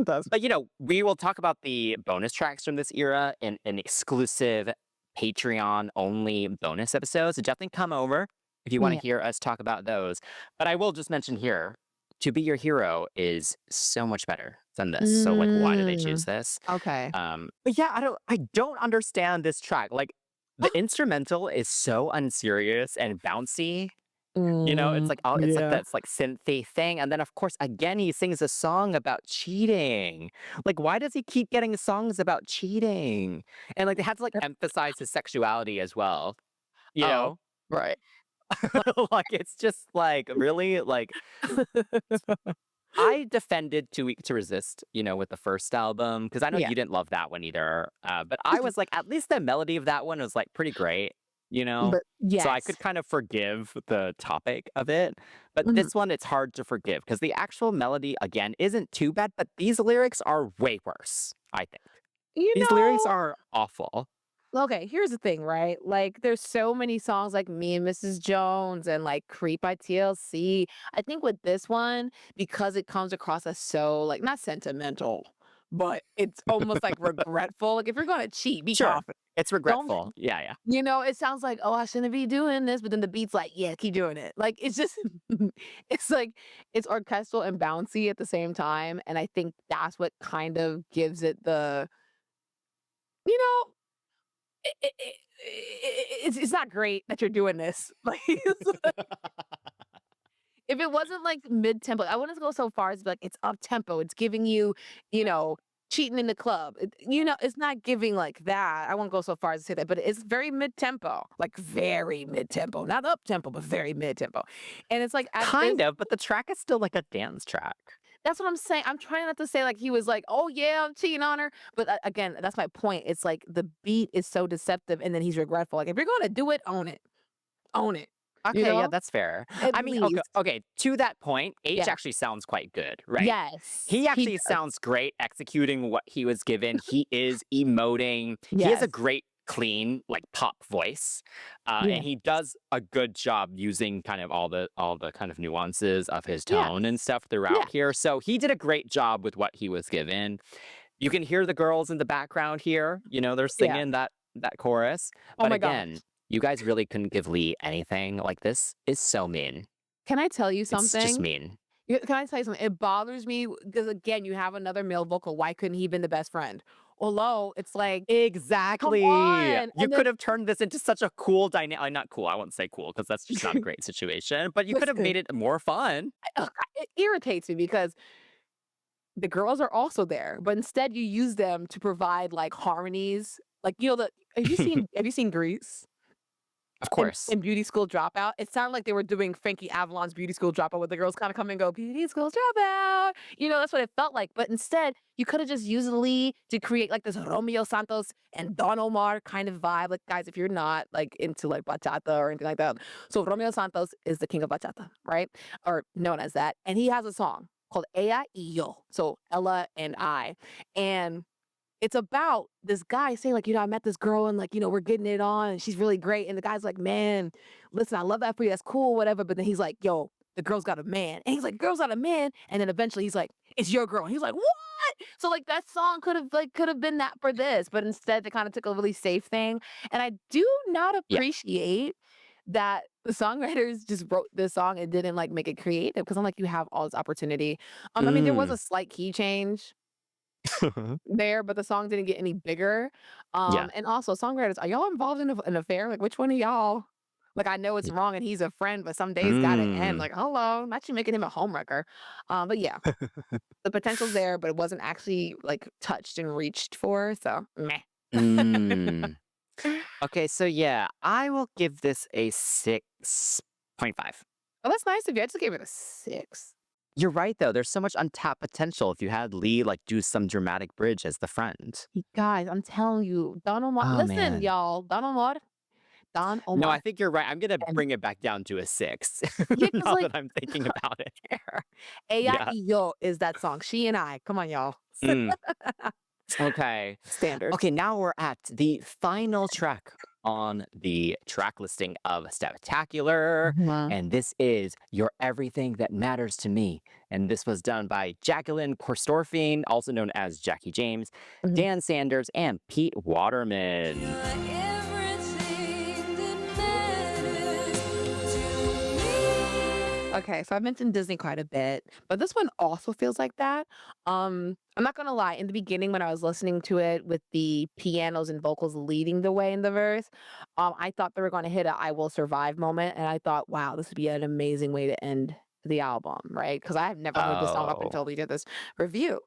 That's but we will talk about the bonus tracks from this era in an exclusive Patreon only bonus episode. So definitely come over if you want yeah. to hear us talk about those. But I will just mention here, To Be Your Hero is so much better than this. So like, why did they choose Mm. this? Okay. But yeah, I don't understand this track. Like the instrumental is so unserious and bouncy. It's like it's like Yeah. that's like synthy thing. And then of course again he sings a song about cheating. Like why does he keep getting songs about cheating? And like they had to like emphasize his sexuality as well. You Oh, know? right. Like it's just like really like I defended Too Weak to Resist, with the first album, because I know Yeah. you didn't love that one either. But I was like, at least the melody of that one was like pretty great, you know? But So I yes. could kind of forgive the topic of it. But Mhm. this one, it's hard to forgive because the actual melody, again, isn't too bad, but these lyrics are way worse, I think. You These lyrics know, are awful. okay, here's the thing, right? Like, there's so many songs like Me and Mrs. Jones and like Creep by TLC. I think with this one, because it comes across as so, like, not sentimental, but it's almost like regretful. Like, if you're going to cheat, be Sure. confident. It's Don't, regretful. Yeah, yeah. it sounds like, oh, I shouldn't be doing this. But then the beat's like, yeah, keep doing it. Like, it's just, it's like, it's orchestral and bouncy at the same time. And I think that's what kind of gives it the, you know, it's not great that you're doing this. Like, if it wasn't like mid tempo, I wouldn't go so far as to be like it's up tempo. It's giving you, you know, cheating in the club. It's not giving like that. I won't go so far as to say that, but it's very mid tempo, like very mid tempo, not up tempo, but very mid tempo. And it's like at this Kind of, but the track is still like a dance track. That's what I'm saying. I'm trying not to say like he was like, "Oh yeah, I'm cheating on her," but again, that's my point. It's like the beat is so deceptive, and then he's regretful. Like if you're gonna do it, own it. You Okay, yeah, know, that's fair. at I mean, okay, least, okay, to that point, H yeah. actually sounds quite good, right? Yes, He he actually does. sounds great executing what he was given. He is emoting. He has a Yes, great, clean, like pop voice, yeah, and he does a good job using kind of all the kind of nuances of his yeah, tone and stuff yeah, throughout here. So he did a great job with what he was given. You can hear the girls in the background here. They're yeah. singing that chorus. Oh But my gosh, again, you guys really couldn't give Lee anything. Like this is so mean. can I tell you It's just something? mean. Can I tell you something? It bothers me because again, you have another male vocal. Why couldn't he been the best friend? Although it's like, come Exactly. on, You and could then have turned this into such a cool dynamic. Not cool. I won't say cool because that's just not a great situation. But you could have listen, made it more fun. it irritates me because the girls are also there, but instead you use them to provide like harmonies. Like, have you seen Grease? Of course. in Beauty School Dropout. It sounded like they were doing Frankie Avalon's Beauty School Dropout, where the girls kind of come and go, Beauty School Dropout. That's what it felt like. But instead, you could have just used Lee to create like this Romeo Santos and Don Omar kind of vibe. Like, guys, if you're not like into like bachata or anything like that, so Romeo Santos is the king of bachata, right? Or known as that. And he has a song called Ella y Yo. So Ella and I. And it's about this guy saying, like, I met this girl and, like, we're getting it on and she's really great. And the guy's like, man, listen, I love that for you. That's cool, whatever. But then he's like, yo, the girl's got a man. And he's like, girl's got a man. And then eventually he's like, it's your girl. And he's like, what? So, like, that song could have been that for this. But instead, they kind of took a really safe thing. And I do not Yeah. appreciate that the songwriters just wrote this song and didn't, like, make it creative. Because I'm like, you have all this opportunity. I mean, there was Mm. a slight key change there, but the song didn't get any bigger. Yeah. And also, songwriters, are y'all involved in an affair? Like, which one of y'all? Like, I know it's wrong and he's a friend, but some days gotta end. Mm. Like, hello, not you making him a homewrecker. But yeah, the potential's there, but it wasn't actually like touched and reached for. So meh. Mm. Okay, so yeah, I will give this a 6.5. Well, that's nice of you. I just gave it a 6. You're right though. There's so much untapped potential if you had Lee like do some dramatic bridge as the friend. You guys, I'm telling you, Don Omar. Oh Listen, man. y'all, Don Omar. Don No, I Omar. think you're right. I'm gonna And bring it back down to a 6 yeah, because now like, that I'm thinking about it. Ella Yeah. y Yo is that song. She and I. Come on, y'all. Mm. Okay. Standard. Okay, now we're at the final track on the track listing of Steptacular. Mhm. And this is You're Everything That Matters to Me. And this was done by Jacqueline Korstorfine, also known as Jackie James, Mhm. Dan Sanders, and Pete Waterman. You're everything that matters to me. Okay, so I mentioned Disney quite a bit, but this one also feels like that. I'm not gonna lie, in the beginning when I was listening to it with the pianos and vocals leading the way in the verse, I thought they were gonna hit a I Will Survive moment, and I thought, wow, this would be an amazing way to end the album, right? Because I've never heard this song up Oh. until we did this review.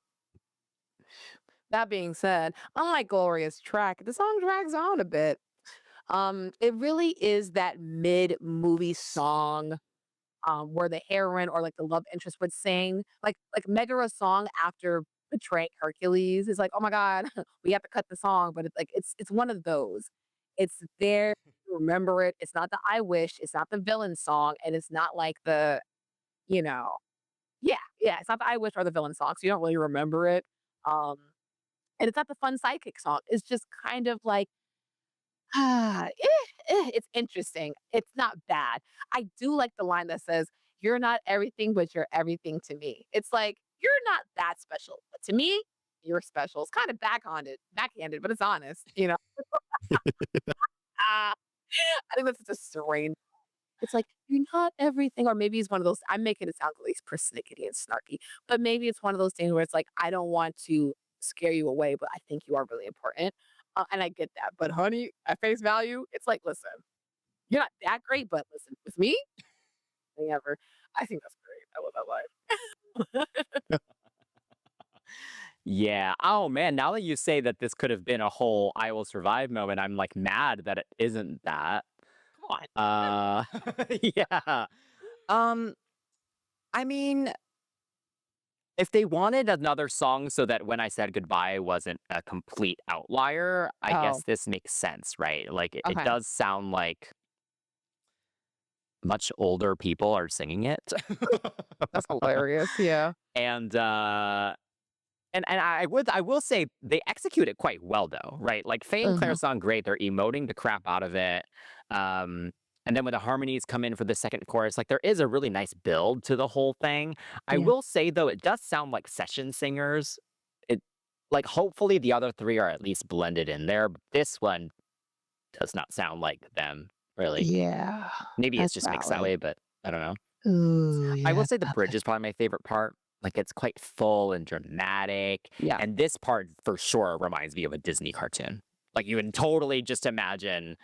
That being said, unlike Gloria's track, the song drags on a bit. It really is that mid-movie song where the heroine or like the love interest would sing like Megara's song after betraying Hercules is like, oh my God, we have to cut the song, but it's one of those. It's there, you remember it. It's not the I wish, it's not the villain song, and it's not like the, you know, yeah, it's not the I wish or the villain song, so you don't really remember it. Um, and it's not the fun sidekick song. It's just kind of like it's interesting. It's not bad. I do like the line that says, "You're not everything, but you're everything to me." It's like, you're not that special, but to me, you're special. It's kind of backhanded, but it's honest. Ah, I think that's just a strange. It's like, you're not everything, or maybe it's one of those. I'm making it sound really persnickety and snarky, but maybe it's one of those things where it's like, I don't want to scare you away, but I think you are really important. And I get that. But honey, at face value, it's like, listen, you're not that great, but listen, with me, thing ever. I think that's great. I love that line. Yeah. Oh man, now that you say that this could have been a whole I Will Survive moment, I'm like mad that it isn't that. Come on. Yeah. Um, I mean, if they wanted another song so that When I Said Goodbye wasn't a complete outlier, I guess Oh, this makes sense, right? Like it okay. does sound like much older people are singing it. That's hilarious. Yeah. And and I will say they execute it quite well though, right? Like Faye and Claire Mhm. sound great. They're emoting the crap out of it. And then when the harmonies come in for the second chorus, like there is a really nice build to the whole thing. I Yeah. will say though, it does sound like session singers. It like hopefully the other three are at least blended in there. But this one does not sound like them, really. Yeah. Maybe it's That's just mixed that valid. way, but I don't know. Ooh, I will yeah. say the bridge is probably my favorite part. Like it's quite full and dramatic. Yeah. And this part for sure reminds me of a Disney cartoon. Like you can totally just imagine an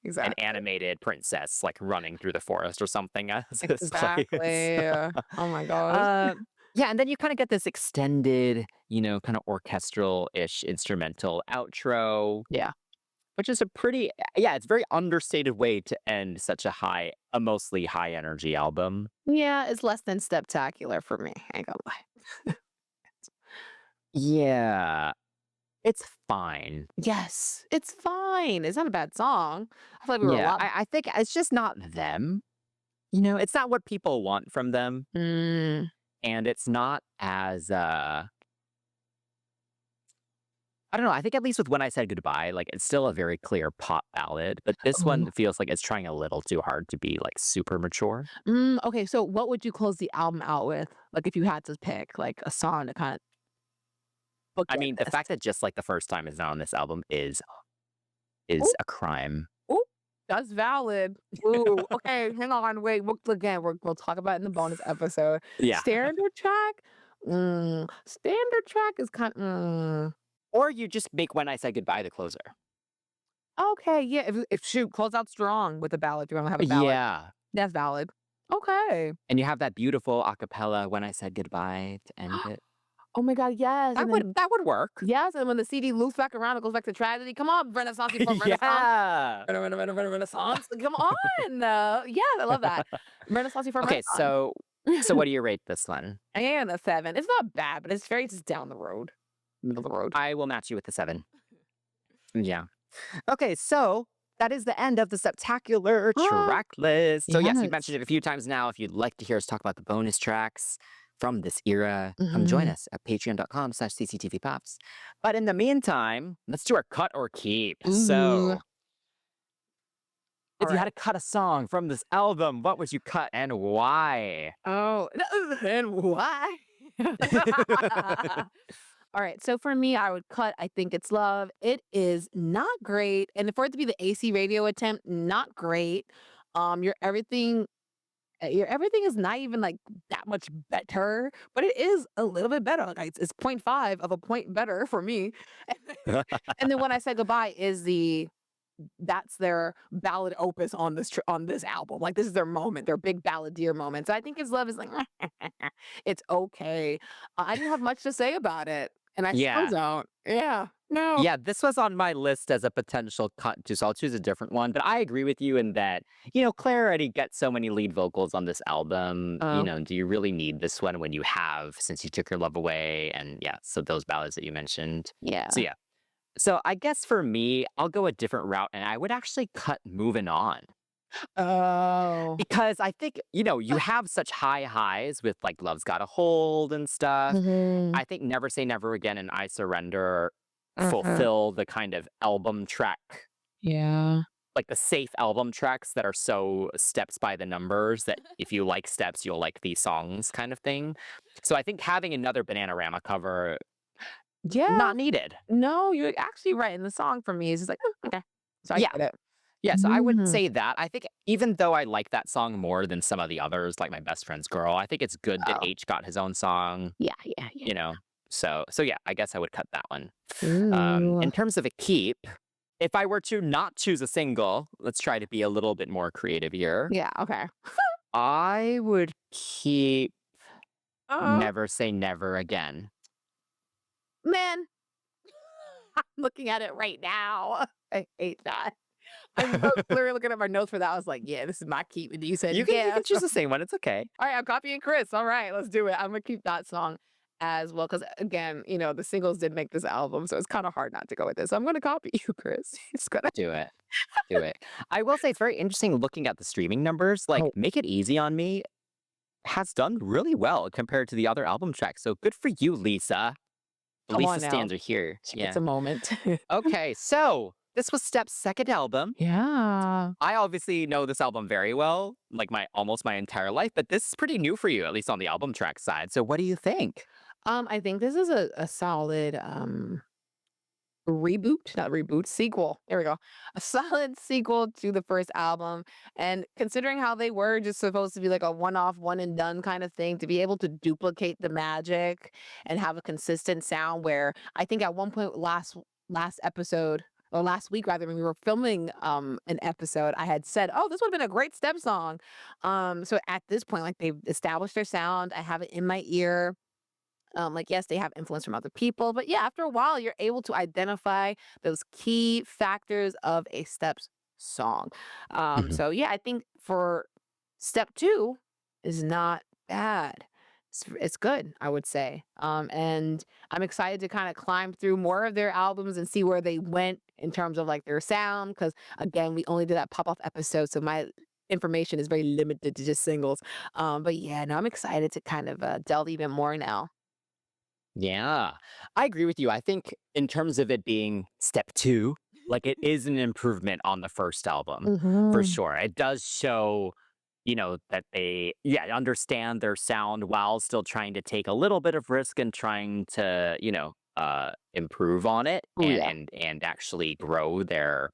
Exactly. animated princess like running through the forest or something as this plays. Exactly. Oh my gosh. uh, yeah, and then you kind of get this extended, kind of orchestral-ish instrumental outro. Yeah. which is a pretty, yeah, it's a very understated way to end such a mostly high energy album. Yeah, it's less than Steptacular for me. I ain't gonna lie. Yeah, it's fine. Yes, it's fine. It's not a bad song. I feel like we were a Yeah, lot. I think it's just not them. It's not what people want from them, Mm. and it's not as I don't know. I think at least with When I Said Goodbye, like it's still a very clear pop ballad, but this Oh. one feels like it's trying a little too hard to be like super mature. Okay, so what would you close the album out with? Like if you had to pick like a song to kind of I bookend mean, the this. fact that just like the first time is not on this album is Ooh, a crime. ooh, that's valid. Ooh, okay, hang on, wait. We'll talk about it in the bonus episode. Yeah. Standard track. Standard track is kind. Or you just make When I Said Goodbye the closer. Okay, yeah. If shoot, close out strong with a ballad. You want to have a ballad. Yeah. That's valid. Okay. And you have that beautiful acapella When I Said Goodbye to end it. Oh my God, yes. And then That would work. yes, and when the CD loops back around, it goes back to tragedy. Come on, Renaissance before Renaissance. Yeah. Renaissance. Come on. Yeah, I love that. Renaissance before Okay, Renaissance. so what do you rate this one? And a 7. It's not bad, but it's very just down the road. Middle of the road. I will match you with the 7. Yeah. Okay, so that is the end of the Steptacular track list. So yes, we've Yes. mentioned it a few times now. If you'd like to hear us talk about the bonus tracks from this era, come join us at patreon.com/cctvpops. But in the meantime, let's do our cut or keep. Ooh. So if you Alright. had to cut a song from this album, what would you cut and why? Oh, and why? All right, so for me, I would cut I Think It's Love. It is not great, and for it to be the AC radio attempt, not great. Your everything is not even like that much better, but it is a little bit better. Like it's 0.5 of a point better for me. And then When I Said Goodbye is that's their ballad opus on on this album. Like this is their moment, their big balladeer moment. So I Think It's Love is like it's okay. I didn't have much to say about it, and I still Yeah. don't. Yeah, no. Yeah, this was on my list as a potential cut too, so I'll choose a different one. But I agree with you in that, Claire already gets so many lead vocals on this album. Oh. Do you really need this one when you have Since You Took Your Love Away? And yeah, so those ballads that you mentioned. Yeah. So yeah. So I guess for me, I'll go a different route and I would actually cut Movin' On. Oh. Because I think, you have such high highs with like Love's Got a Hold and stuff. Mhm. I think Never Say Never Again and I Surrender Mhm. fulfill the kind of album track, Yeah. like the safe album tracks that are so steps by the numbers that if you like steps, you'll like these songs kind of thing. So I think having another Bananarama cover, Yeah. not needed. No, you're actually right. And the song for me is just like, "Oh, okay." So I Yeah. get it. Yeah, so I would Mhm. say that. I think even though I like that song more than some of the others, like My Best Friend's Girl, I think it's good that Oh. H got his own song, Yeah, yeah, yeah. you know. So yeah, I guess I would cut that one. Ooh. In terms of a keep, if I were to not choose a single, let's try to be a little bit more creative here. Yeah, okay. I would keep Uh, Never Say Never Again. man, I'm looking at it right now. I hate that. I'm literally looking at my notes for that. I was like, yeah, this is my keep. And you said, You yeah. can choose the same one. It's okay. All right, I'm copying Chris. All right, let's do it. I'm gonna keep that song as well. Cause again, the singles did make this album, so it's kind of hard not to go with this. So I'm gonna copy you, Chris. It's gonna Do it. Do it. I will say it's very interesting looking at the streaming numbers. Like, Oh. Make It Easy on Me has done really well compared to the other album tracks. So good for you, Lisa. The Come on Lisa now. stands are here. Yeah. It's a moment. Okay, so this was Step's second album. Yeah. I obviously know this album very well, like almost my entire life, but this is pretty new for you, at least on the album track side. So what do you think? I think this is a solid sequel. There we go. A solid sequel to the first album. And considering how they were just supposed to be like a one-off, one and done kind of thing, to be able to duplicate the magic and have a consistent sound where I think at one point last episode or last week rather, when we were filming an episode, I had said, oh, this would have been a great step song. So at this point, like they've established their sound. I have it in my ear. Like, yes, they have influence from other people, but yeah, after a while, you're able to identify those key factors of a Steps song. Mhm. So yeah, I think for step two is not bad. It's good, I would say. And I'm excited to kind of climb through more of their albums and see where they went in terms of like their sound. Because again, we only did that pop off episode, so my information is very limited to just singles. But yeah, no, I'm excited to kind of delve even more now. Yeah, I agree with you. I think in terms of it being step two, like it is an improvement on the first album for Hmm. sure. It does show, that they, yeah, understand their sound while still trying to take a little bit of risk and trying to, improve on it Oh yeah. and actually grow their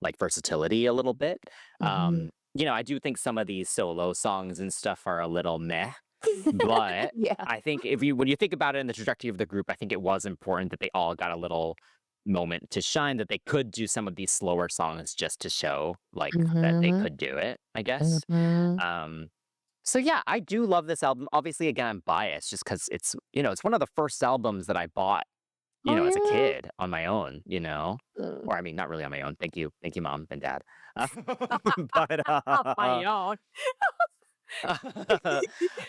like versatility a little bit. Hmm. I do think some of these solo songs and stuff are a little meh, but Yeah. I think when you think about it in the trajectory of the group, I think it was important that they all got a little moment to shine, that they could do some of these slower songs just to show like that they Hmm. could do it, I guess. Hmm. Um, so yeah, I do love this album. Obviously, again, I'm biased just because it's one of the first albums that I bought, Oh as a yeah. kid on my own. Mm. Or I mean, not really on my own. Thank you, mom and dad. But On my own.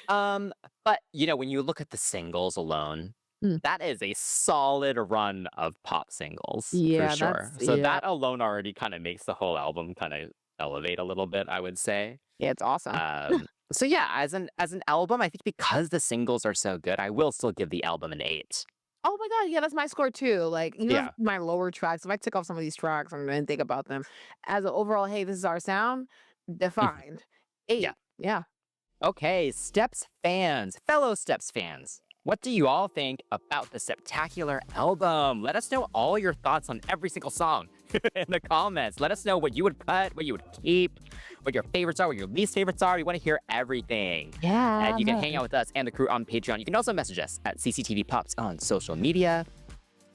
um, but when you look at the singles alone, Mm. that is a solid run of pop singles for Yeah, sure. that's So yeah. that alone already kind of makes the whole album kind of elevate a little bit, I would say. Yeah, it's awesome. So yeah, as an album, I think because the singles are so good, I will still give the album an 8. Oh my god, yeah, that's my score too. Like even Yeah. my lower tracks, if I took off some of these tracks and then think about them as an overall, hey, this is our sound, Mhm. defined. Yeah. 8. Yeah. Okay, Steps fans, fellow Steps fans, what do you all think about the Steptacular album? Let us know all your thoughts on every single song in the comments. Let us know what you would cut, what you would keep, what your favorites are, what your least favorites are. We want to hear everything. And you can Yeah. hang out with us and the crew on Patreon. You can also message us at CCTV Pops on social media.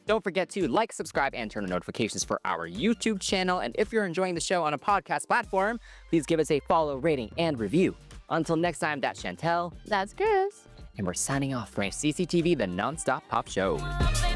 Don't forget to like, subscribe, and turn on notifications for our YouTube channel. And if you're enjoying the show on a podcast platform, please give us a follow, rating, and review. Until next time, that's Chantel, That's Chris. and we're signing off from CCTV, the Nonstop Pop Show. One thing